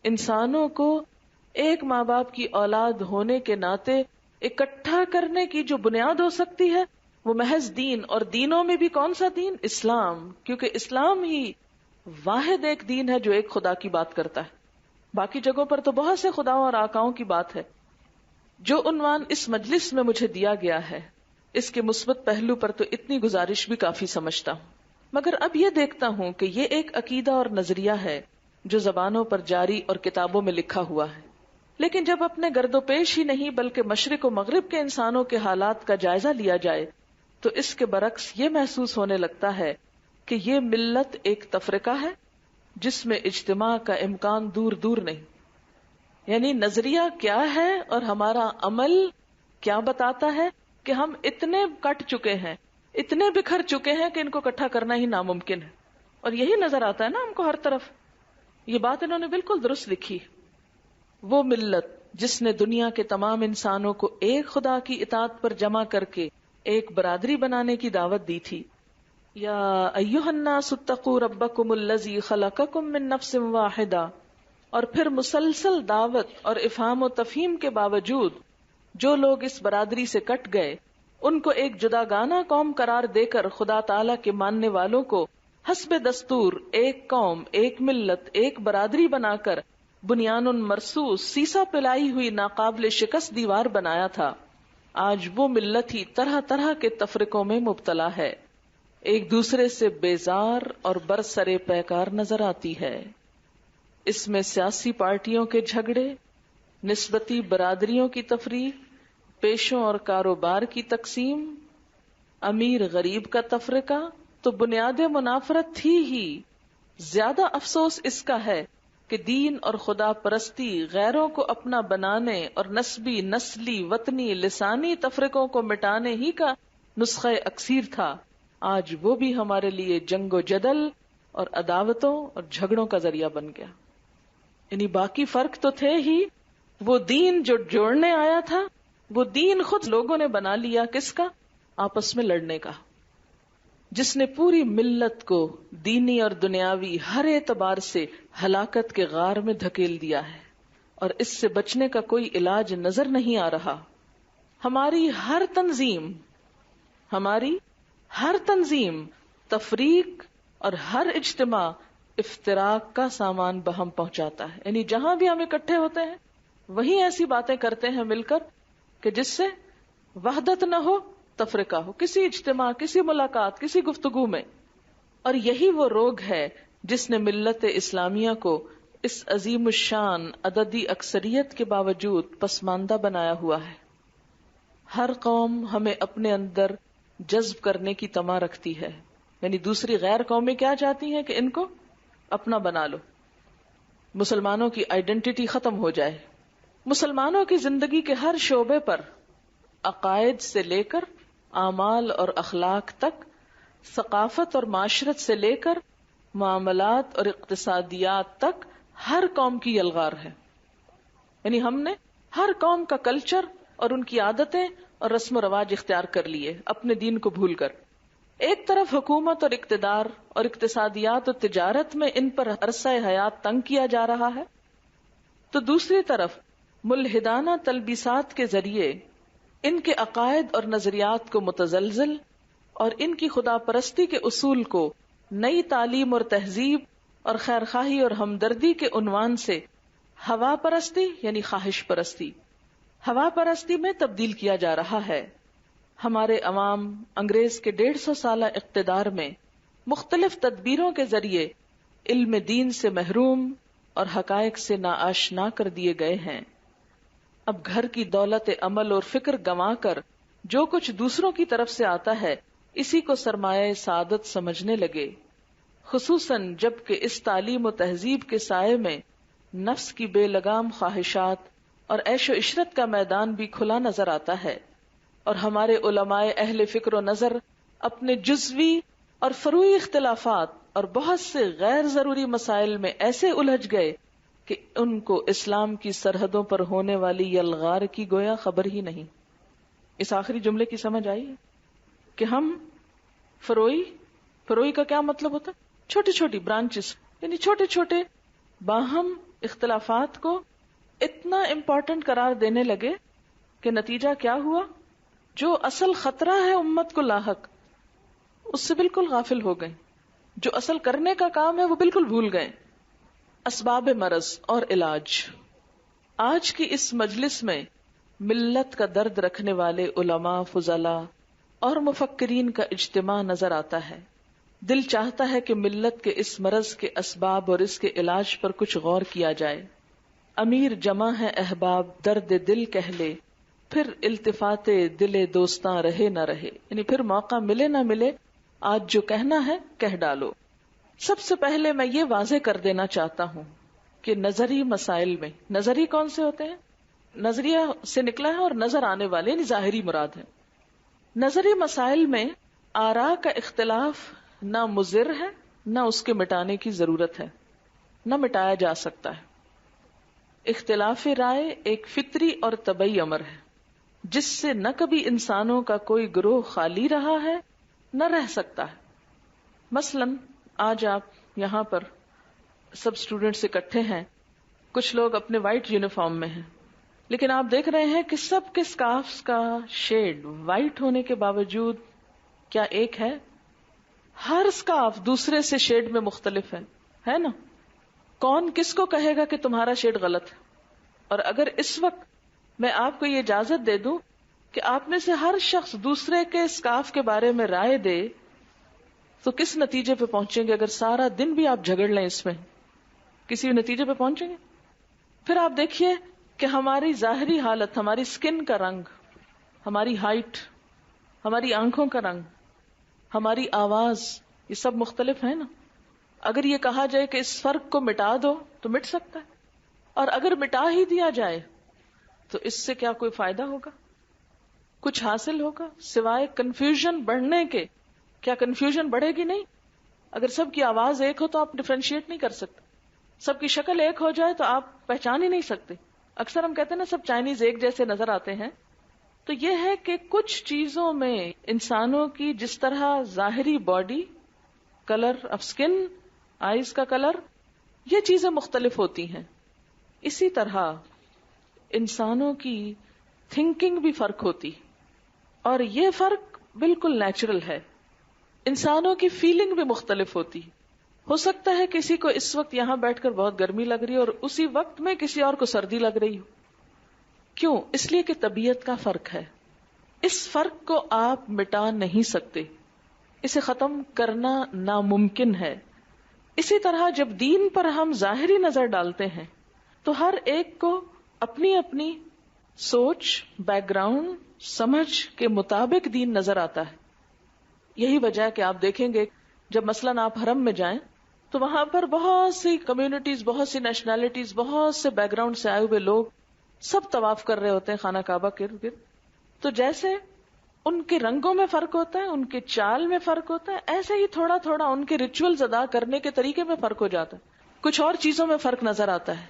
انسانوں کو ایک ماں باپ کی اولاد ہونے کے ناطے اکٹھا کرنے کی جو بنیاد ہو سکتی ہے وہ محض دین، اور دینوں میں بھی کون سا دین؟ اسلام. کیونکہ اسلام ہی واحد ایک دین ہے جو ایک خدا کی بات کرتا ہے. باقی جگہوں پر تو بہت سے خداؤں اور آقاؤں کی بات ہے. جو عنوان اس مجلس میں مجھے دیا گیا ہے اس کے مثبت پہلو پر تو اتنی گزارش بھی کافی سمجھتا ہوں، مگر اب یہ دیکھتا ہوں کہ یہ ایک عقیدہ اور نظریہ ہے جو زبانوں پر جاری اور کتابوں میں لکھا ہوا ہے، لیکن جب اپنے گرد و پیش ہی نہیں بلکہ مشرق و مغرب کے انسانوں کے حالات کا جائزہ لیا جائے تو اس کے برعکس یہ محسوس ہونے لگتا ہے کہ یہ ملت ایک تفرقہ ہے جس میں اجتماع کا امکان دور دور نہیں. یعنی نظریہ کیا ہے اور ہمارا عمل کیا بتاتا ہے کہ ہم اتنے کٹ چکے ہیں، اتنے بکھر چکے ہیں کہ ان کو اکٹھا کرنا ہی ناممکن ہے. اور یہی نظر آتا ہے نا ہم کو ہر طرف. یہ بات انہوں نے بالکل درست لکھی. وہ ملت جس نے دنیا کے تمام انسانوں کو ایک خدا کی اطاعت پر جمع کر کے ایک برادری بنانے کی دعوت دی تھی. یا ایھا الناس اتقوا ربکم الذی خلقکم من نفس واحدہ، اور پھر مسلسل دعوت اور افہام و تفہیم کے باوجود جو لوگ اس برادری سے کٹ گئے ان کو ایک جداگانہ قوم قرار دے کر خدا تعالی کے ماننے والوں کو حسب دستور ایک قوم، ایک ملت، ایک برادری بنا کر بنیان مرصوص سیسا پلائی ہوئی ناقابل شکست دیوار بنایا تھا. آج وہ ملت ہی طرح طرح کے تفرقوں میں مبتلا ہے، ایک دوسرے سے بیزار اور برسرے پیکار نظر آتی ہے. اس میں سیاسی پارٹیوں کے جھگڑے، نسبتی برادریوں کی تفریق، پیشوں اور کاروبار کی تقسیم، امیر غریب کا تفرقہ تو بنیاد منافرت تھی ہی. زیادہ افسوس اس کا ہے کہ دین اور خدا پرستی غیروں کو اپنا بنانے اور نسبی، نسلی، وطنی، لسانی تفرقوں کو مٹانے ہی کا نسخہ اکسیر تھا. آج وہ بھی ہمارے لیے جنگ و جدل اور عداوتوں اور جھگڑوں کا ذریعہ بن گیا. یعنی باقی فرق تو تھے ہی، وہ دین جو جوڑنے آیا تھا وہ دین خود لوگوں نے بنا لیا. کس کا؟ آپس میں لڑنے کا. جس نے پوری ملت کو دینی اور دنیاوی ہر اعتبار سے ہلاکت کے غار میں دھکیل دیا ہے، اور اس سے بچنے کا کوئی علاج نظر نہیں آ رہا. ہماری ہر تنظیم تفریق اور ہر اجتماع افتراق کا سامان بہم پہنچاتا ہے. یعنی جہاں بھی ہم اکٹھے ہوتے ہیں وہیں ایسی باتیں کرتے ہیں مل کر کہ جس سے وحدت نہ ہو، تفرقہ ہو، کسی اجتماع، کسی ملاقات، کسی گفتگو میں. اور یہی وہ روگ ہے جس نے ملت اسلامیہ کو اس عظیم الشان عددی اکثریت کے باوجود پسماندہ بنایا ہوا ہے. ہر قوم ہمیں اپنے اندر جذب کرنے کی طمع رکھتی ہے. یعنی دوسری غیر قومیں کیا چاہتی ہیں کہ ان کو اپنا بنا لو، مسلمانوں کی آئیڈینٹی ختم ہو جائے. مسلمانوں کی زندگی کے ہر شعبے پر، عقائد سے لے کر اعمال اور اخلاق تک، ثقافت اور معاشرت سے لے کر معاملات اور اقتصادیات تک، ہر قوم کی یلغار ہے. یعنی ہم نے ہر قوم کا کلچر اور ان کی عادتیں اور رسم و رواج اختیار کر لیے اپنے دین کو بھول کر. ایک طرف حکومت اور اقتدار اور اقتصادیات اور تجارت میں ان پر عرصہ حیات تنگ کیا جا رہا ہے، تو دوسری طرف ملحدانہ تلبیسات کے ذریعے ان کے عقائد اور نظریات کو متزلزل اور ان کی خدا پرستی کے اصول کو نئی تعلیم اور تہذیب اور خیرخواہی اور ہمدردی کے عنوان سے ہوا پرستی یعنی خواہش پرستی، ہوا پرستی میں تبدیل کیا جا رہا ہے. ہمارے عوام انگریز کے 150 سالہ اقتدار میں مختلف تدبیروں کے ذریعے علم دین سے محروم اور حقائق سے ناآشنا کر دیے گئے ہیں. اب گھر کی دولت عمل اور فکر گنوا کر جو کچھ دوسروں کی طرف سے آتا ہے اسی کو سرمایہ سعادت سمجھنے لگے، خصوصاً جب کہ اس تعلیم و تہذیب کے سائے میں نفس کی بے لگام خواہشات اور عیش و عشرت کا میدان بھی کھلا نظر آتا ہے. اور ہمارے علماء اہل فکر و نظر اپنے جزوی اور فروعی اختلافات اور بہت سے غیر ضروری مسائل میں ایسے الجھ گئے کہ ان کو اسلام کی سرحدوں پر ہونے والی یلغار کی گویا خبر ہی نہیں. اس آخری جملے کی سمجھ آئی کہ ہم فروعی کا کیا مطلب ہوتا ہے؟ چھوٹی چھوٹی برانچز، یعنی چھوٹے چھوٹے باہم اختلافات کو اتنا امپورٹنٹ قرار دینے لگے کہ نتیجہ کیا ہوا؟ جو اصل خطرہ ہے امت کو لاحق، اس سے بالکل غافل ہو گئے. جو اصل کرنے کا کام ہے وہ بالکل بھول گئے. اسباب مرض اور علاج. آج کی اس مجلس میں ملت کا درد رکھنے والے علماء، فضلاء اور مفکرین کا اجتماع نظر آتا ہے. دل چاہتا ہے کہ ملت کے اس مرض کے اسباب اور اس کے علاج پر کچھ غور کیا جائے. امیر جمع ہے احباب درد دل کہہ لے، پھر التفات دل دوستاں رہے نہ رہے. یعنی پھر موقع ملے نہ ملے آج جو کہنا ہے کہہ ڈالو. سب سے پہلے میں یہ واضح کر دینا چاہتا ہوں کہ نظری مسائل میں، نظری کون سے ہوتے ہیں؟ نظریہ سے نکلا ہے اور نظر آنے والے یعنی ظاہری مراد ہے. نظری مسائل میں آراء کا اختلاف نہ مضر ہے نہ اس کے مٹانے کی ضرورت ہے، نہ مٹایا جا سکتا ہے. اختلاف رائے ایک فطری اور طبعی امر ہے جس سے نہ کبھی انسانوں کا کوئی گروہ خالی رہا ہے نہ رہ سکتا ہے. مثلاً آج آپ یہاں پر سب اسٹوڈینٹس اکٹھے ہیں، کچھ لوگ اپنے وائٹ یونیفارم میں ہیں، لیکن آپ دیکھ رہے ہیں کہ سب کے اسکارفس کا شیڈ وائٹ ہونے کے باوجود کیا ایک ہے؟ ہر اسکارف دوسرے سے شیڈ میں مختلف ہے نا؟ کون کس کو کہے گا کہ تمہارا شیڈ غلط ہے؟ اور اگر اس وقت میں آپ کو یہ اجازت دے دوں کہ آپ میں سے ہر شخص دوسرے کے اسکارف کے بارے میں رائے دے تو کس نتیجے پہ پہنچیں گے؟ اگر سارا دن بھی آپ جھگڑ لیں اس میں کسی نتیجے پہ پہنچیں گے؟ پھر آپ دیکھیے کہ ہماری ظاہری حالت، ہماری سکن کا رنگ، ہماری ہائٹ، ہماری آنکھوں کا رنگ، ہماری آواز، یہ سب مختلف ہے نا. اگر یہ کہا جائے کہ اس فرق کو مٹا دو تو مٹ سکتا ہے، اور اگر مٹا ہی دیا جائے تو اس سے کیا کوئی فائدہ ہوگا؟ کچھ حاصل ہوگا سوائے کنفیوژن بڑھنے کے؟ کیا کنفیوژن بڑھے گی؟ نہیں. اگر سب کی آواز ایک ہو تو آپ ڈفرینشیٹ نہیں کر سکتے. سب کی شکل ایک ہو جائے تو آپ پہچان ہی نہیں سکتے. اکثر ہم کہتے ہیں نا سب چائنیز ایک جیسے نظر آتے ہیں. تو یہ ہے کہ کچھ چیزوں میں انسانوں کی جس طرح ظاہری باڈی، کلر آف سکن، آئیز کا کلر، یہ چیزیں مختلف ہوتی ہیں، اسی طرح انسانوں کی تھنکنگ بھی فرق ہوتی، اور یہ فرق بالکل نیچرل ہے. انسانوں کی فیلنگ بھی مختلف ہوتی. ہو سکتا ہے کسی کو اس وقت یہاں بیٹھ کر بہت گرمی لگ رہی ہے اور اسی وقت میں کسی اور کو سردی لگ رہی ہو. کیوں؟ اس لیے کہ طبیعت کا فرق ہے. اس فرق کو آپ مٹا نہیں سکتے، اسے ختم کرنا ناممکن ہے. اسی طرح جب دین پر ہم ظاہری نظر ڈالتے ہیں تو ہر ایک کو اپنی اپنی سوچ، بیک گراؤنڈ، سمجھ کے مطابق دین نظر آتا ہے. یہی وجہ ہے کہ آپ دیکھیں گے جب مثلاً آپ حرم میں جائیں تو وہاں پر بہت سی کمیونٹیز، بہت سی نیشنلٹیز، بہت سے بیک گراؤنڈ سے آئے ہوئے لوگ سب طواف کر رہے ہوتے ہیں خانہ کعبہ کے ارد گرد. تو جیسے ان کے رنگوں میں فرق ہوتا ہے، ان کے چال میں فرق ہوتا ہے، ایسے ہی تھوڑا تھوڑا ان کے ریچولز ادا کرنے کے طریقے میں فرق ہو جاتا ہے. کچھ اور چیزوں میں فرق نظر آتا ہے.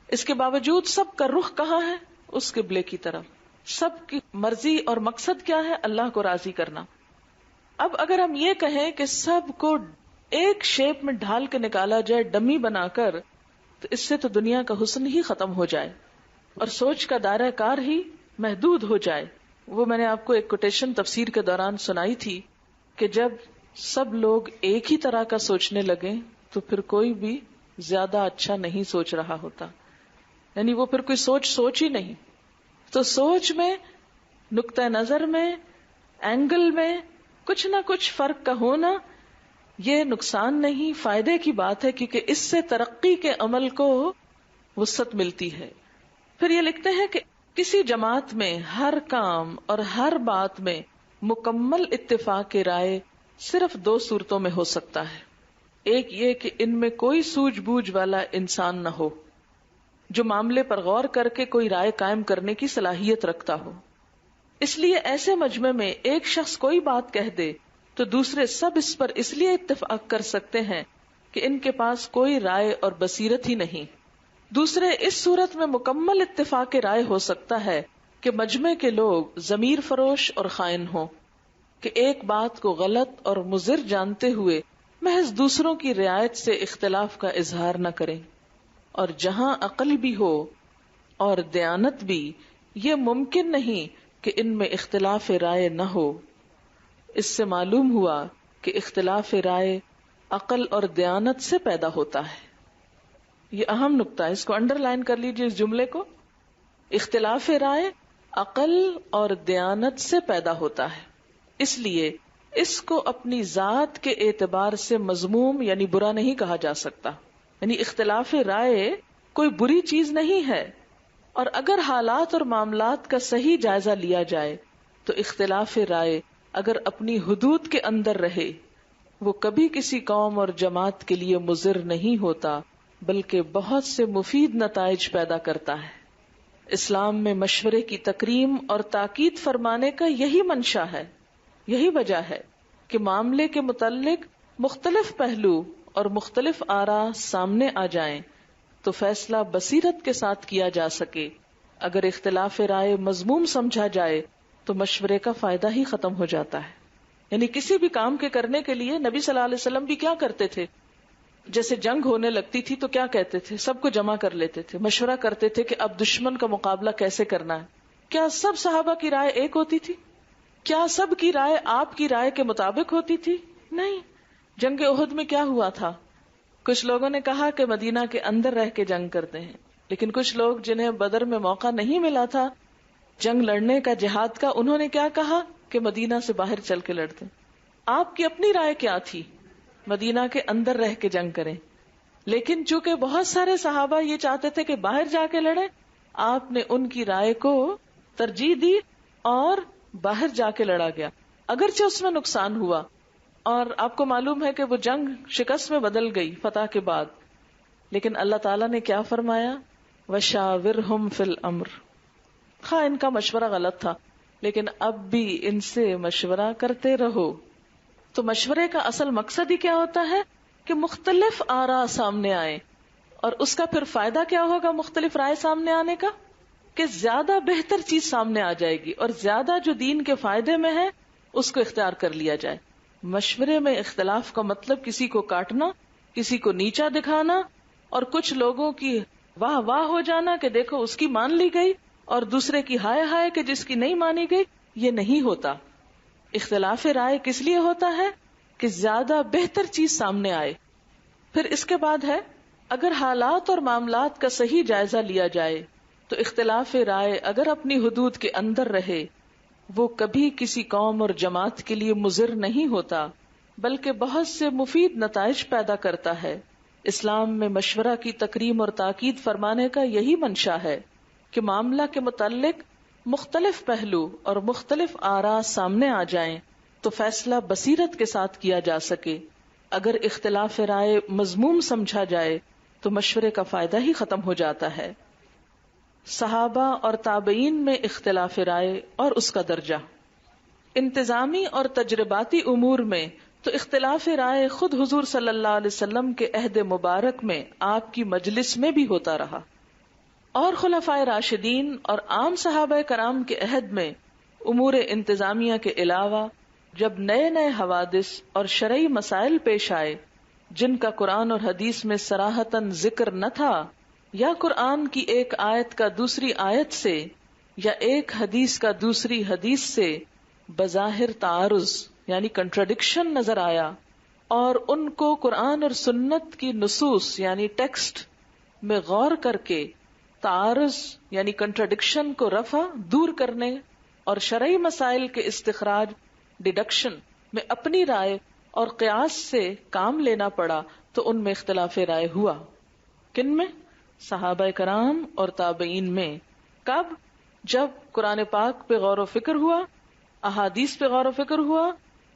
اس کے باوجود سب کا رخ کہاں ہے؟ اس قبلے کی طرف. سب کی مرضی اور مقصد کیا ہے؟ اللہ کو راضی کرنا. اب اگر ہم یہ کہیں کہ سب کو ایک شیپ میں ڈھال کے نکالا جائے، ڈمی بنا کر، تو اس سے تو دنیا کا حسن ہی ختم ہو جائے اور سوچ کا دائرہ کار ہی محدود ہو جائے. وہ میں نے آپ کو ایک کوٹیشن تفسیر کے دوران سنائی تھی کہ جب سب لوگ ایک ہی طرح کا سوچنے لگے تو پھر کوئی بھی زیادہ اچھا نہیں سوچ رہا ہوتا. یعنی وہ پھر کوئی سوچ ہی نہیں. تو سوچ میں، نقطہ نظر میں، اینگل میں کچھ نہ کچھ فرق کا ہونا یہ نقصان نہیں، فائدے کی بات ہے، کیونکہ اس سے ترقی کے عمل کو وسعت ملتی ہے. پھر یہ لکھتے ہیں کہ کسی جماعت میں ہر کام اور ہر بات میں مکمل اتفاق رائے صرف 2 صورتوں میں ہو سکتا ہے. ایک یہ کہ ان میں کوئی سوجھ بوجھ والا انسان نہ ہو جو معاملے پر غور کر کے کوئی رائے قائم کرنے کی صلاحیت رکھتا ہو. اس لیے ایسے مجمع میں ایک شخص کوئی بات کہہ دے تو دوسرے سب اس پر اس لیے اتفاق کر سکتے ہیں کہ ان کے پاس کوئی رائے اور بصیرت ہی نہیں. دوسرے اس صورت میں مکمل اتفاق رائے ہو سکتا ہے کہ مجمع کے لوگ ضمیر فروش اور خائن ہوں، کہ ایک بات کو غلط اور مضر جانتے ہوئے محض دوسروں کی رعایت سے اختلاف کا اظہار نہ کریں. اور جہاں عقل بھی ہو اور دیانت بھی، یہ ممکن نہیں کہ ان میں اختلاف رائے نہ ہو. اس سے معلوم ہوا کہ اختلاف رائے عقل اور دیانت سے پیدا ہوتا ہے. یہ اہم نقطہ ہے، اس کو انڈر لائن کر لیجیے اس جملے کو. اختلاف رائے عقل اور دیانت سے پیدا ہوتا ہے، اس لیے اس کو اپنی ذات کے اعتبار سے مذموم یعنی برا نہیں کہا جا سکتا. یعنی اختلاف رائے کوئی بری چیز نہیں ہے، اور اگر حالات اور معاملات کا صحیح جائزہ لیا جائے تو اختلاف رائے اگر اپنی حدود کے اندر رہے وہ کبھی کسی قوم اور جماعت کے لیے مضر نہیں ہوتا، بلکہ بہت سے مفید نتائج پیدا کرتا ہے. اسلام میں مشورے کی تکریم اور تاکید فرمانے کا یہی منشا ہے. یہی وجہ ہے کہ معاملے کے متعلق مختلف پہلو اور مختلف آراء سامنے آ جائیں تو فیصلہ بصیرت کے ساتھ کیا جا سکے. اگر اختلاف رائے مذموم سمجھا جائے تو مشورے کا فائدہ ہی ختم ہو جاتا ہے. یعنی کسی بھی کام کے کرنے کے لیے نبی صلی اللہ علیہ وسلم بھی کیا کرتے تھے؟ جیسے جنگ ہونے لگتی تھی تو کیا کہتے تھے؟ سب کو جمع کر لیتے تھے، مشورہ کرتے تھے کہ اب دشمن کا مقابلہ کیسے کرنا ہے. کیا سب صحابہ کی رائے ایک ہوتی تھی؟ کیا سب کی رائے آپ کی رائے کے مطابق ہوتی تھی؟ نہیں. جنگ احد میں کیا ہوا تھا؟ کچھ لوگوں نے کہا کہ مدینہ کے اندر رہ کے جنگ کرتے ہیں، لیکن کچھ لوگ جنہیں بدر میں موقع نہیں ملا تھا جنگ لڑنے کا، جہاد کا، انہوں نے کیا کہا کہ مدینہ سے باہر چل کے لڑتے. آپ کی اپنی رائے کیا تھی؟ مدینہ کے اندر رہ کے جنگ کریں. لیکن چونکہ بہت سارے صحابہ یہ چاہتے تھے کہ باہر جا کے لڑیں، آپ نے ان کی رائے کو ترجیح دی اور باہر جا کے لڑا گیا. اگرچہ اس میں نقصان ہوا اور آپ کو معلوم ہے کہ وہ جنگ شکست میں بدل گئی فتح کے بعد، لیکن اللہ تعالیٰ نے کیا فرمایا؟ وَشَاوِرْهُمْ فِي الْأَمْرِ، خواہ ان کا مشورہ غلط تھا لیکن اب بھی ان سے مشورہ کرتے رہو۔ تو مشورے کا اصل مقصد ہی کیا ہوتا ہے کہ مختلف آراء سامنے آئے، اور اس کا پھر فائدہ کیا ہوگا مختلف رائے سامنے آنے کا؟ کہ زیادہ بہتر چیز سامنے آ جائے گی، اور زیادہ جو دین کے فائدے میں ہے اس کو اختیار کر لیا جائے۔ مشورے میں اختلاف کا مطلب کسی کو کاٹنا، کسی کو نیچا دکھانا، اور کچھ لوگوں کی واہ واہ ہو جانا کہ دیکھو اس کی مان لی گئی، اور دوسرے کی ہائے ہائے کہ جس کی نہیں مانی گئی، یہ نہیں ہوتا۔ اختلاف رائے کس لیے ہوتا ہے؟ کہ زیادہ بہتر چیز سامنے آئے۔ پھر اس کے بعد ہے، اگر حالات اور معاملات کا صحیح جائزہ لیا جائے تو اختلاف رائے اگر اپنی حدود کے اندر رہے وہ کبھی کسی قوم اور جماعت کے لیے مضر نہیں ہوتا، بلکہ بہت سے مفید نتائج پیدا کرتا ہے۔ اسلام میں مشورہ کی تکریم اور تاکید فرمانے کا یہی منشا ہے کہ معاملہ کے متعلق مختلف پہلو اور مختلف آراء سامنے آ جائیں تو فیصلہ بصیرت کے ساتھ کیا جا سکے۔ اگر اختلاف رائے مذموم سمجھا جائے تو مشورے کا فائدہ ہی ختم ہو جاتا ہے۔ صحابہ اور تابعین میں اختلاف رائے اور اس کا درجہ۔ انتظامی اور تجرباتی امور میں تو اختلاف رائے خود حضور صلی اللہ علیہ وسلم کے عہد مبارک میں آپ کی مجلس میں بھی ہوتا رہا، اور خلفائے راشدین اور عام صحابہ کرام کے عہد میں امور انتظامیہ کے علاوہ جب نئے نئے حوادث اور شرعی مسائل پیش آئے جن کا قرآن اور حدیث میں صراحتاً ذکر نہ تھا، یا قرآن کی ایک آیت کا دوسری آیت سے یا ایک حدیث کا دوسری حدیث سے بظاہر تعارض یعنی کنٹراڈکشن نظر آیا، اور ان کو قرآن اور سنت کی نصوص یعنی ٹیکسٹ میں غور کر کے تعارض یعنی کنٹراڈکشن کو رفع دور کرنے اور شرعی مسائل کے استخراج ڈیڈکشن میں اپنی رائے اور قیاس سے کام لینا پڑا، تو ان میں اختلاف رائے ہوا۔ کن میں؟ صحابہ کرام اور تابعین میں۔ کب؟ جب قرآن پاک پہ غور و فکر ہوا، احادیث پہ غور و فکر ہوا،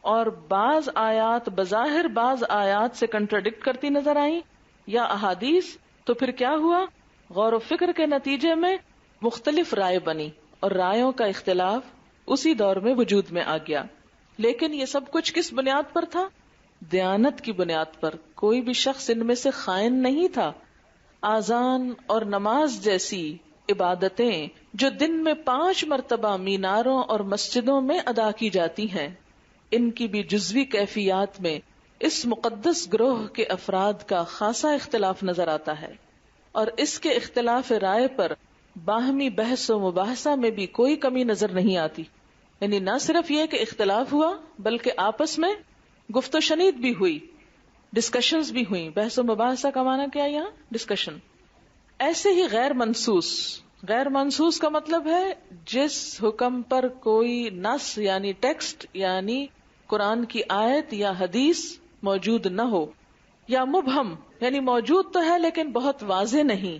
اور بعض آیات بظاہر بعض آیات سے کنٹراڈکٹ کرتی نظر آئیں یا احادیث، تو پھر کیا ہوا؟ غور و فکر کے نتیجے میں مختلف رائے بنی، اور رائےوں کا اختلاف اسی دور میں وجود میں آ گیا۔ لیکن یہ سب کچھ کس بنیاد پر تھا؟ دیانت کی بنیاد پر۔ کوئی بھی شخص ان میں سے خائن نہیں تھا۔ آذان اور نماز جیسی عبادتیں جو دن میں 5 مرتبہ میناروں اور مسجدوں میں ادا کی جاتی ہیں، ان کی بھی جزوی کیفیات میں اس مقدس گروہ کے افراد کا خاصا اختلاف نظر آتا ہے، اور اس کے اختلاف رائے پر باہمی بحث و مباحثہ میں بھی کوئی کمی نظر نہیں آتی۔ یعنی نہ صرف یہ کہ اختلاف ہوا بلکہ آپس میں گفت و شنید بھی ہوئی، ڈسکشنز بھی ہوئی۔ بحث و مباحثہ کا معنی کیا یہاں؟ ڈسکشن۔ ایسے ہی غیر منصوص کا مطلب ہے جس حکم پر کوئی نص یعنی ٹیکسٹ یعنی قرآن کی آیت یا حدیث موجود نہ ہو، یا مبہم یعنی موجود تو ہے لیکن بہت واضح نہیں،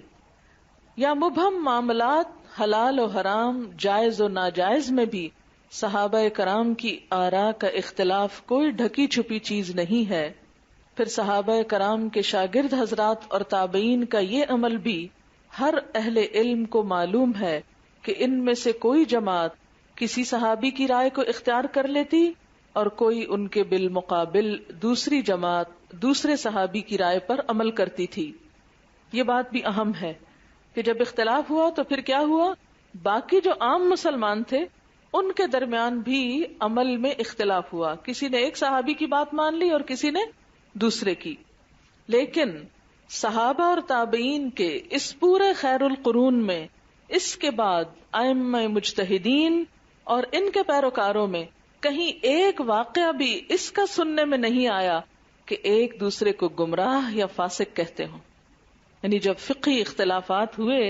یا مبہم معاملات حلال و حرام جائز و ناجائز میں بھی صحابہ کرام کی آراء کا اختلاف کوئی ڈھکی چھپی چیز نہیں ہے۔ پھر صحابہ کرام کے شاگرد حضرات اور تابعین کا یہ عمل بھی ہر اہل علم کو معلوم ہے کہ ان میں سے کوئی جماعت کسی صحابی کی رائے کو اختیار کر لیتی اور کوئی ان کے بالمقابل دوسری جماعت دوسرے صحابی کی رائے پر عمل کرتی تھی۔ یہ بات بھی اہم ہے کہ جب اختلاف ہوا تو پھر کیا ہوا؟ باقی جو عام مسلمان تھے ان کے درمیان بھی عمل میں اختلاف ہوا، کسی نے ایک صحابی کی بات مان لی اور کسی نے دوسرے کی۔ لیکن صحابہ اور تابعین کے اس پورے خیر القرون میں اس کے بعد ائمہ مجتہدین اور ان کے پیروکاروں میں کہیں ایک واقعہ بھی اس کا سننے میں نہیں آیا کہ ایک دوسرے کو گمراہ یا فاسق کہتے ہوں۔ یعنی جب فقہی اختلافات ہوئے،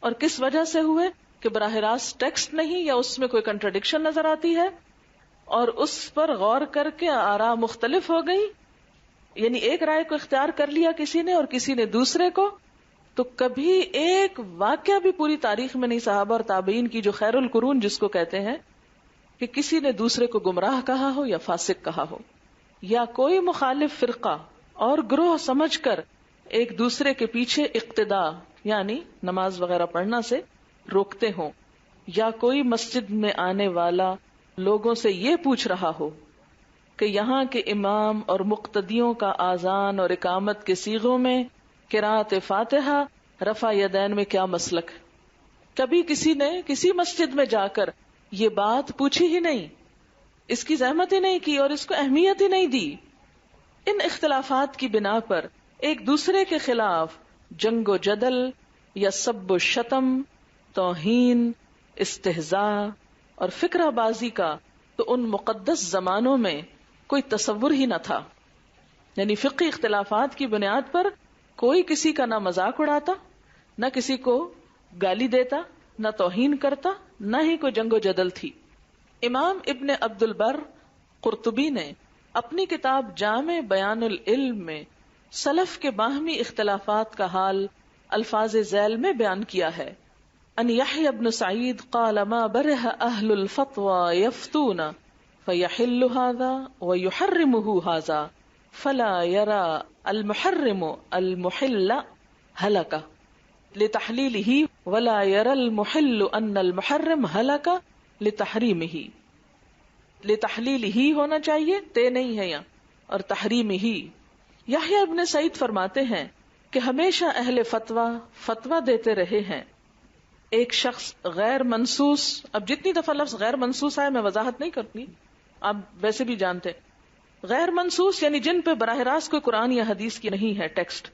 اور کس وجہ سے ہوئے؟ کہ براہ راست ٹیکسٹ نہیں یا اس میں کوئی کنٹراڈکشن نظر آتی ہے اور اس پر غور کر کے آراء مختلف ہو گئی، یعنی ایک رائے کو اختیار کر لیا کسی نے اور کسی نے دوسرے کو، تو کبھی ایک واقعہ بھی پوری تاریخ میں نہیں صحابہ اور تابعین کی جو خیر القرون جس کو کہتے ہیں کہ کسی نے دوسرے کو گمراہ کہا ہو یا فاسق کہا ہو، یا کوئی مخالف فرقہ اور گروہ سمجھ کر ایک دوسرے کے پیچھے اقتدا یعنی نماز وغیرہ پڑھنا سے روکتے ہوں، یا کوئی مسجد میں آنے والا لوگوں سے یہ پوچھ رہا ہو کہ یہاں کے امام اور مقتدیوں کا آذان اور اقامت کے صیغوں میں قرأت فاتحہ رفع یدین میں کیا مسلک ہے۔ کبھی کسی نے کسی مسجد میں جا کر یہ بات پوچھی ہی نہیں، اس کی زحمت ہی نہیں کی اور اس کو اہمیت ہی نہیں دی۔ ان اختلافات کی بنا پر ایک دوسرے کے خلاف جنگ و جدل یا سب و شتم، توہین، استہزاء اور فکرہ بازی کا تو ان مقدس زمانوں میں کوئی تصور ہی نہ تھا۔ یعنی فقہی اختلافات کی بنیاد پر کوئی کسی کا نہ مذاق اڑاتا، نہ کسی کو گالی دیتا، نہ توہین کرتا، نہ ہی کوئی جنگ و جدل تھی۔ امام ابن عبد البر قرطبی نے اپنی کتاب جامع بیان العلم میں سلف کے باہمی اختلافات کا حال الفاظ ذیل میں بیان کیا ہے۔ ان یحیی بن سعید قال ما برح اہل الفتوى یفتون فیحل هذا ویحرمه هذا فلا يرى المحرم المحل هلك لتحلیلہ ولا يرى المحل ان المحرم هلك لتحریمہ۔ لتحلیلہ ہونا چاہیے، تے نہیں ہے یہاں، اور تحریمہ۔ یحییٰ ابن سعید فرماتے ہیں کہ ہمیشہ اہل فتویٰ دیتے رہے ہیں۔ ایک شخص غیر منصوص، اب جتنی دفعہ لفظ غیر منصوص آئے میں وضاحت نہیں کرتی، آپ ویسے بھی جانتے، غیر منصوص یعنی جن پہ براہ راست کوئی قرآن یا حدیث کی نہیں ہے ٹیکسٹ،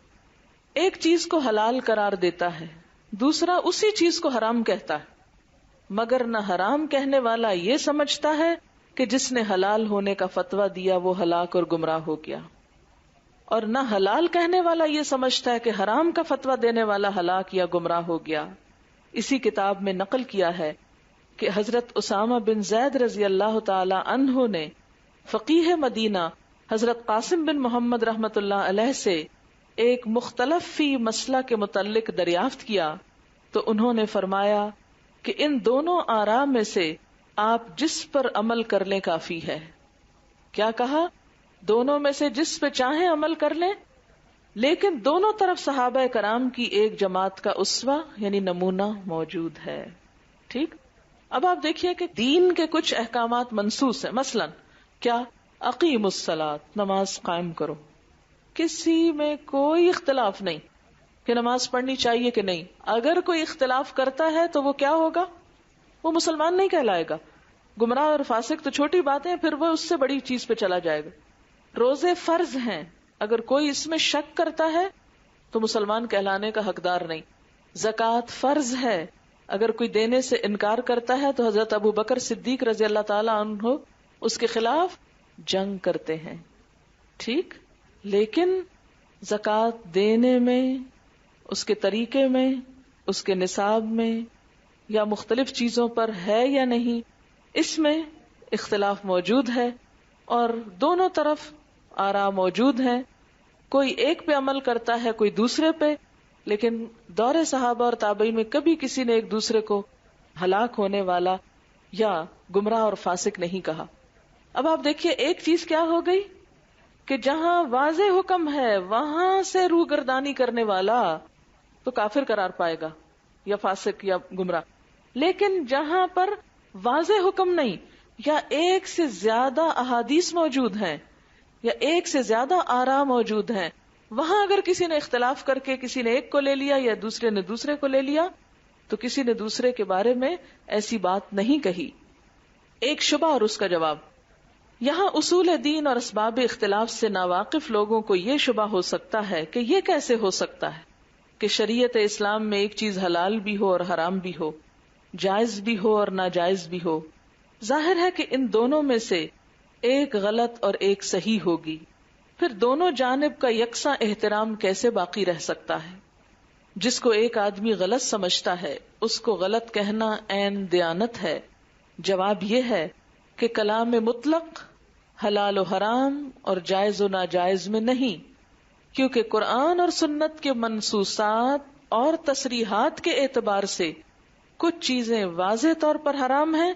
ایک چیز کو حلال قرار دیتا ہے، دوسرا اسی چیز کو حرام کہتا ہے، مگر نہ حرام کہنے والا یہ سمجھتا ہے کہ جس نے حلال ہونے کا فتویٰ دیا وہ ہلاک اور گمراہ ہو گیا، اور نہ حلال کہنے والا یہ سمجھتا ہے کہ حرام کا فتویٰ دینے والا ہلاک یا گمراہ ہو گیا۔ اسی کتاب میں نقل کیا ہے کہ حضرت اسامہ بن زید رضی اللہ تعالی عنہ نے فقیہ مدینہ حضرت قاسم بن محمد رحمت اللہ علیہ سے ایک مختلف فی مسئلہ کے متعلق دریافت کیا تو انہوں نے فرمایا کہ ان دونوں آراء میں سے آپ جس پر عمل کر لیں کافی ہے۔ کیا کہا؟ دونوں میں سے جس پہ چاہیں عمل کر لیں، لیکن دونوں طرف صحابہ کرام کی ایک جماعت کا اسوہ یعنی نمونہ موجود ہے۔ ٹھیک، اب آپ دیکھیے کہ دین کے کچھ احکامات منسوس ہیں، مثلا کیا؟ اقیم الصلاۃ، نماز قائم کرو، کسی میں کوئی اختلاف نہیں کہ نماز پڑھنی چاہیے کہ نہیں۔ اگر کوئی اختلاف کرتا ہے تو وہ کیا ہوگا؟ وہ مسلمان نہیں کہلائے گا۔ گمراہ اور فاسق تو چھوٹی باتیں، پھر وہ اس سے بڑی چیز پہ چلا جائے گا۔ روزے فرض ہیں، اگر کوئی اس میں شک کرتا ہے تو مسلمان کہلانے کا حقدار نہیں۔ زکوٰۃ فرض ہے، اگر کوئی دینے سے انکار کرتا ہے تو حضرت ابو بکر صدیق رضی اللہ تعالی عنہ اس کے خلاف جنگ کرتے ہیں۔ ٹھیک، لیکن زکوٰۃ دینے میں، اس کے طریقے میں، اس کے نصاب میں یا مختلف چیزوں پر ہے یا نہیں، اس میں اختلاف موجود ہے اور دونوں طرف آراء موجود ہیں۔ کوئی ایک پہ عمل کرتا ہے، کوئی دوسرے پہ، لیکن دور صحابہ اور تابعین میں کبھی کسی نے ایک دوسرے کو ہلاک ہونے والا یا گمراہ اور فاسق نہیں کہا۔ اب آپ دیکھیے ایک چیز کیا ہو گئی کہ جہاں واضح حکم ہے وہاں سے روگردانی کرنے والا تو کافر قرار پائے گا یا فاسق یا گمراہ، لیکن جہاں پر واضح حکم نہیں یا ایک سے زیادہ احادیث موجود ہیں یا ایک سے زیادہ آراء موجود ہیں، وہاں اگر کسی نے اختلاف کر کے کسی نے ایک کو لے لیا یا دوسرے نے دوسرے کو لے لیا تو کسی نے دوسرے کے بارے میں ایسی بات نہیں کہی۔ ایک شبہ اور اس کا جواب، یہاں اصول دین اور اسباب اختلاف سے ناواقف لوگوں کو یہ شبہ ہو سکتا ہے کہ یہ کیسے ہو سکتا ہے کہ شریعت اسلام میں ایک چیز حلال بھی ہو اور حرام بھی ہو، جائز بھی ہو اور ناجائز بھی ہو۔ ظاہر ہے کہ ان دونوں میں سے ایک غلط اور ایک صحیح ہوگی، پھر دونوں جانب کا یکساں احترام کیسے باقی رہ سکتا ہے؟ جس کو ایک آدمی غلط سمجھتا ہے اس کو غلط کہنا عین دیانت ہے۔ جواب یہ ہے کہ کلام مطلق حلال و حرام اور جائز و ناجائز میں نہیں، کیونکہ قرآن اور سنت کے منصوصات اور تصریحات کے اعتبار سے کچھ چیزیں واضح طور پر حرام ہیں،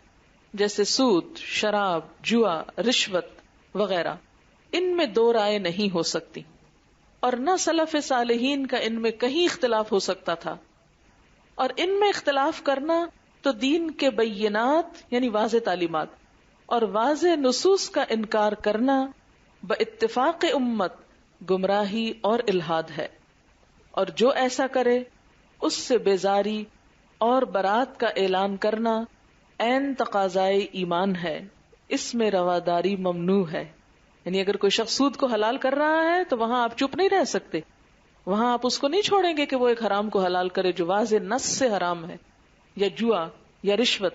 جیسے سود، شراب، جوا، رشوت وغیرہ، ان میں دو رائے نہیں ہو سکتی، اور نہ سلف صالحین کا ان میں کہیں اختلاف ہو سکتا تھا. اور ان میں اختلاف کرنا تو دین کے بینات یعنی واضح تعلیمات اور واضح نصوص کا انکار کرنا باتفاق امت گمراہی اور الحاد ہے، اور جو ایسا کرے اس سے بیزاری اور برات کا اعلان کرنا عین تقاضائے ایمان ہے، اس میں رواداری ممنوع ہے. یعنی اگر کوئی شخص سود کو حلال کر رہا ہے تو وہاں آپ چپ نہیں رہ سکتے، وہاں آپ اس کو نہیں چھوڑیں گے کہ وہ ایک حرام کو حلال کرے جو واضح نص سے حرام ہے، یا جوا یا رشوت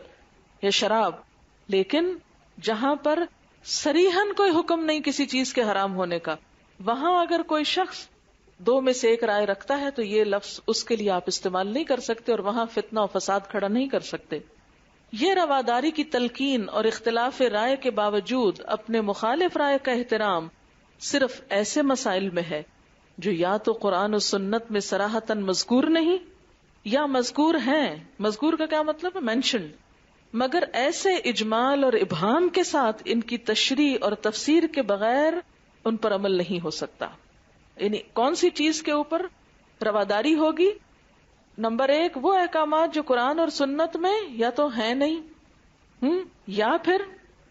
یا شراب. لیکن جہاں پر صریحاً کوئی حکم نہیں کسی چیز کے حرام ہونے کا، وہاں اگر کوئی شخص دو میں سے ایک رائے رکھتا ہے تو یہ لفظ اس کے لیے آپ استعمال نہیں کر سکتے، اور وہاں فتنہ و فساد کھڑا نہیں کر سکتے. یہ رواداری کی تلقین اور اختلاف رائے کے باوجود اپنے مخالف رائے کا احترام صرف ایسے مسائل میں ہے جو یا تو قرآن و سنت میں صراحتاً مذکور نہیں یا مذکور ہیں، مذکور کا کیا مطلب ہے؟ مینشنڈ، مگر ایسے اجمال اور ابہام کے ساتھ ان کی تشریح اور تفسیر کے بغیر ان پر عمل نہیں ہو سکتا. یعنی کون سی چیز کے اوپر رواداری ہوگی؟ نمبر ایک، وہ احکامات جو قرآن اور سنت میں یا تو ہیں نہیں، یا پھر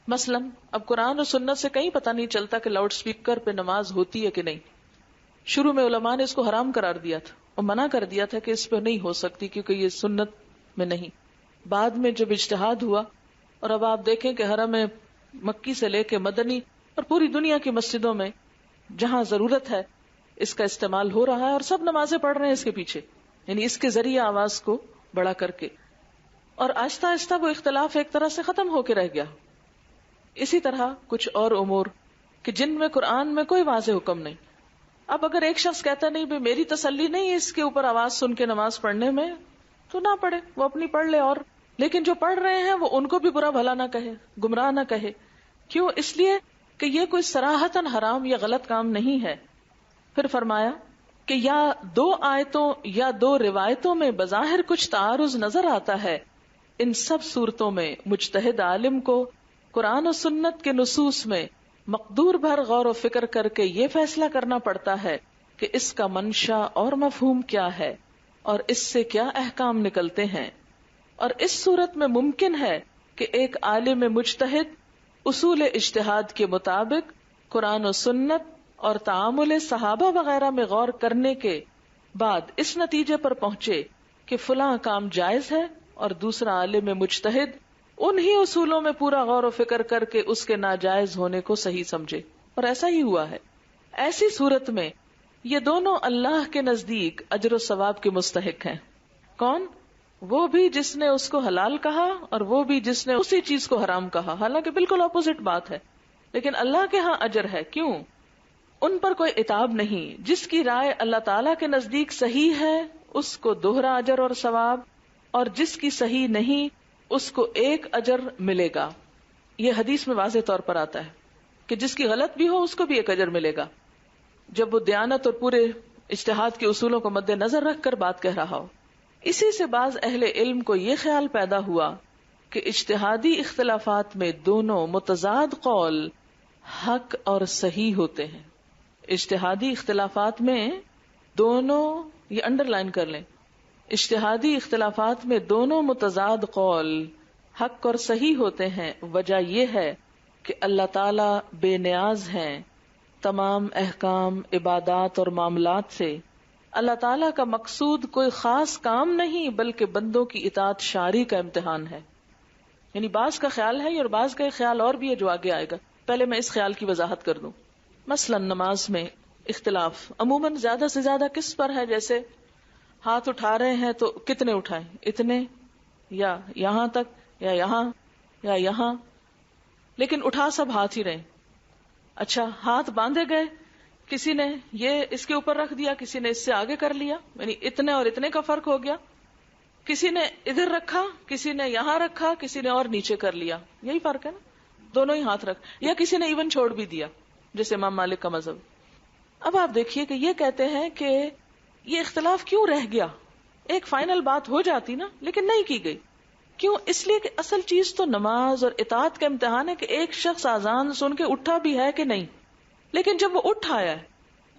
مثلاً اب قرآن اور سنت سے کہیں پتہ نہیں چلتا کہ لاؤڈ سپیکر پہ نماز ہوتی ہے کہ نہیں. شروع میں علماء نے اس کو حرام قرار دیا تھا اور منع کر دیا تھا کہ اس پہ نہیں ہو سکتی کیونکہ یہ سنت میں نہیں. بعد میں جب اجتہاد ہوا، اور اب آپ دیکھیں کہ حرم مکی سے لے کے مدنی اور پوری دنیا کی مسجدوں میں جہاں ضرورت ہے اس کا استعمال ہو رہا ہے، اور سب نمازیں پڑھ رہے ہیں اس کے پیچھے، یعنی اس کے ذریعے آواز کو بڑا کر کے، اور آہستہ آہستہ وہ اختلاف ایک طرح سے ختم ہو کے رہ گیا. اسی طرح کچھ اور امور کہ جن میں قرآن میں کوئی واضح حکم نہیں. اب اگر ایک شخص کہتا نہیں بھئی میری تسلی نہیں اس کے اوپر آواز سن کے نماز پڑھنے میں، تو نہ پڑھے، وہ اپنی پڑھ لے. اور لیکن جو پڑھ رہے ہیں وہ ان کو بھی برا بھلا نہ کہے، گمراہ نہ کہے. کیوں؟ اس لیے کہ یہ کوئی صراحتاً حرام یا غلط کام نہیں ہے. پھر فرمایا کہ یا دو آیتوں یا دو روایتوں میں بظاہر کچھ تعارض نظر آتا ہے، ان سب صورتوں میں مجتہد عالم کو قرآن و سنت کے نصوص میں مقدور بھر غور و فکر کر کے یہ فیصلہ کرنا پڑتا ہے کہ اس کا منشا اور مفہوم کیا ہے اور اس سے کیا احکام نکلتے ہیں. اور اس صورت میں ممکن ہے کہ ایک عالم مجتہد اصول اجتہاد کے مطابق قرآن و سنت اور تعامل صحابہ وغیرہ میں غور کرنے کے بعد اس نتیجے پر پہنچے کہ فلاں کام جائز ہے، اور دوسرا عالم مجتہد انہی اصولوں میں پورا غور و فکر کر کے اس کے ناجائز ہونے کو صحیح سمجھے. اور ایسا ہی ہوا ہے. ایسی صورت میں یہ دونوں اللہ کے نزدیک اجر و ثواب کے مستحق ہیں. کون؟ وہ بھی جس نے اس کو حلال کہا اور وہ بھی جس نے اسی چیز کو حرام کہا، حالانکہ بالکل اپوزٹ بات ہے، لیکن اللہ کے ہاں اجر ہے. کیوں؟ ان پر کوئی عتاب نہیں. جس کی رائے اللہ تعالیٰ کے نزدیک صحیح ہے اس کو دوہرا اجر اور ثواب، اور جس کی صحیح نہیں اس کو ایک اجر ملے گا. یہ حدیث میں واضح طور پر آتا ہے کہ جس کی غلط بھی ہو اس کو بھی ایک اجر ملے گا، جب وہ دیانت اور پورے اجتہاد کے اصولوں کو مد نظر رکھ کر بات کہہ رہا ہو. اسی سے بعض اہل علم کو یہ خیال پیدا ہوا کہ اجتہادی اختلافات میں دونوں متضاد قول حق اور صحیح ہوتے ہیں. اجتہادی اختلافات میں دونوں، یہ انڈر لائن کر لیں، اجتہادی اختلافات میں دونوں متضاد قول حق اور صحیح ہوتے ہیں. وجہ یہ ہے کہ اللہ تعالی بے نیاز ہیں تمام احکام، عبادات اور معاملات سے. اللہ تعالیٰ کا مقصود کوئی خاص کام نہیں بلکہ بندوں کی اطاعت شاری کا امتحان ہے. یعنی بعض کا خیال ہے اور بعض کا خیال اور بھی ہے جو آگے آئے گا. پہلے میں اس خیال کی وضاحت کر دوں. مثلا نماز میں اختلاف عموماً زیادہ سے زیادہ کس پر ہے؟ جیسے ہاتھ اٹھا رہے ہیں تو کتنے اٹھائیں؟ اتنے، یا یہاں تک، یا یہاں، یا یہاں، لیکن اٹھا سب ہاتھ ہی رہے. اچھا، ہاتھ باندھے گئے، کسی نے یہ اس کے اوپر رکھ دیا، کسی نے اس سے آگے کر لیا، یعنی اتنے اور اتنے کا فرق ہو گیا. کسی نے ادھر رکھا، کسی نے یہاں رکھا، کسی نے اور نیچے کر لیا. یہی فرق ہے نا، دونوں ہی ہاتھ رکھ، یا کسی نے ایون چھوڑ بھی دیا جیسے امام مالک کا مذہب. اب آپ دیکھیے کہ یہ کہتے ہیں کہ یہ اختلاف کیوں رہ گیا؟ ایک فائنل بات ہو جاتی نا، لیکن نہیں کی گئی. کیوں؟ اس لیے کہ اصل چیز تو نماز اور اطاعت کا امتحان ہے کہ ایک شخص اذان سن کے اٹھا بھی ہے کہ نہیں. لیکن جب وہ اٹھ آیا ہے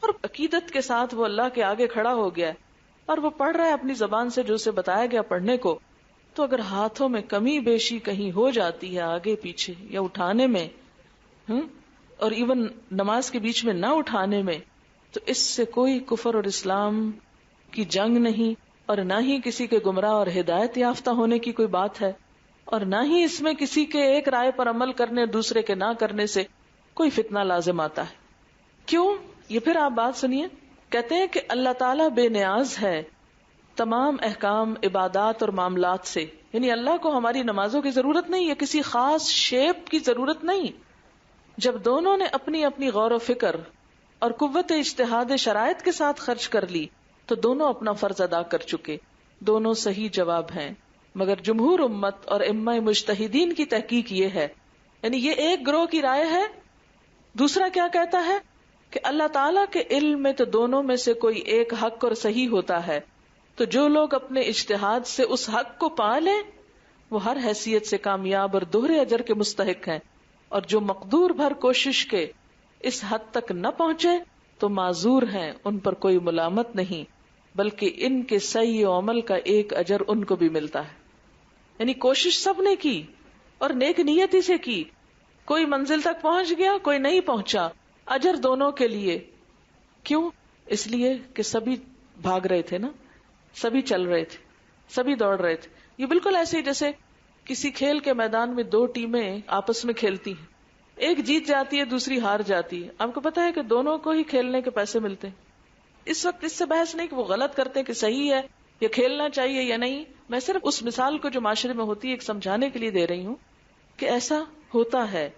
اور عقیدت کے ساتھ وہ اللہ کے آگے کھڑا ہو گیا ہے اور وہ پڑھ رہا ہے اپنی زبان سے جو اسے بتایا گیا پڑھنے کو، تو اگر ہاتھوں میں کمی بیشی کہیں ہو جاتی ہے آگے پیچھے یا اٹھانے میں اور ایون نماز کے بیچ میں نہ اٹھانے میں، تو اس سے کوئی کفر اور اسلام کی جنگ نہیں، اور نہ ہی کسی کے گمراہ اور ہدایت یافتہ ہونے کی کوئی بات ہے، اور نہ ہی اس میں کسی کے ایک رائے پر عمل کرنے دوسرے کے نہ کرنے سے کوئی فتنہ لازم آتا ہے. کیوں؟ یہ پھر آپ بات سنیے. کہتے ہیں کہ اللہ تعالیٰ بے نیاز ہے تمام احکام، عبادات اور معاملات سے، یعنی اللہ کو ہماری نمازوں کی ضرورت نہیں ہے، کسی خاص شیپ کی ضرورت نہیں. جب دونوں نے اپنی اپنی غور و فکر اور قوت اجتہاد شرائط کے ساتھ خرچ کر لی تو دونوں اپنا فرض ادا کر چکے، دونوں صحیح جواب ہیں. مگر جمہور امت اور ائمہ مجتہدین کی تحقیق یہ ہے، یعنی یہ ایک گروہ کی رائے ہے. دوسرا کیا کہتا ہے کہ اللہ تعالیٰ کے علم میں تو دونوں میں سے کوئی ایک حق اور صحیح ہوتا ہے، تو جو لوگ اپنے اجتہاد سے اس حق کو پا لیں وہ ہر حیثیت سے کامیاب اور دوہرے اجر کے مستحق ہیں، اور جو مقدور بھر کوشش کے اس حد تک نہ پہنچے تو معذور ہیں، ان پر کوئی ملامت نہیں، بلکہ ان کے سعی و عمل کا ایک اجر ان کو بھی ملتا ہے. یعنی کوشش سب نے کی اور نیک نیتی سے کی، کوئی منزل تک پہنچ گیا کوئی نہیں پہنچا، اجر دونوں کے لیے. کیوں؟ اس لیے کہ سبھی بھاگ رہے تھے نا، سبھی چل رہے تھے، سبھی دوڑ رہے تھے. یہ بالکل ایسے ہی جیسے کسی کھیل کے میدان میں دو ٹیمیں آپس میں کھیلتی ہیں، ایک جیت جاتی ہے دوسری ہار جاتی ہے. آپ کو پتا ہے کہ دونوں کو ہی کھیلنے کے پیسے ملتے ہیں. اس وقت اس سے بحث نہیں کہ وہ غلط کرتے ہیں کہ صحیح ہے یا کھیلنا چاہیے یا نہیں. میں صرف اس مثال کو جو معاشرے میں ہوتی ہے ایک سمجھانے کے لیے دے رہی ہوں کہ ایسا ہوتا ہے.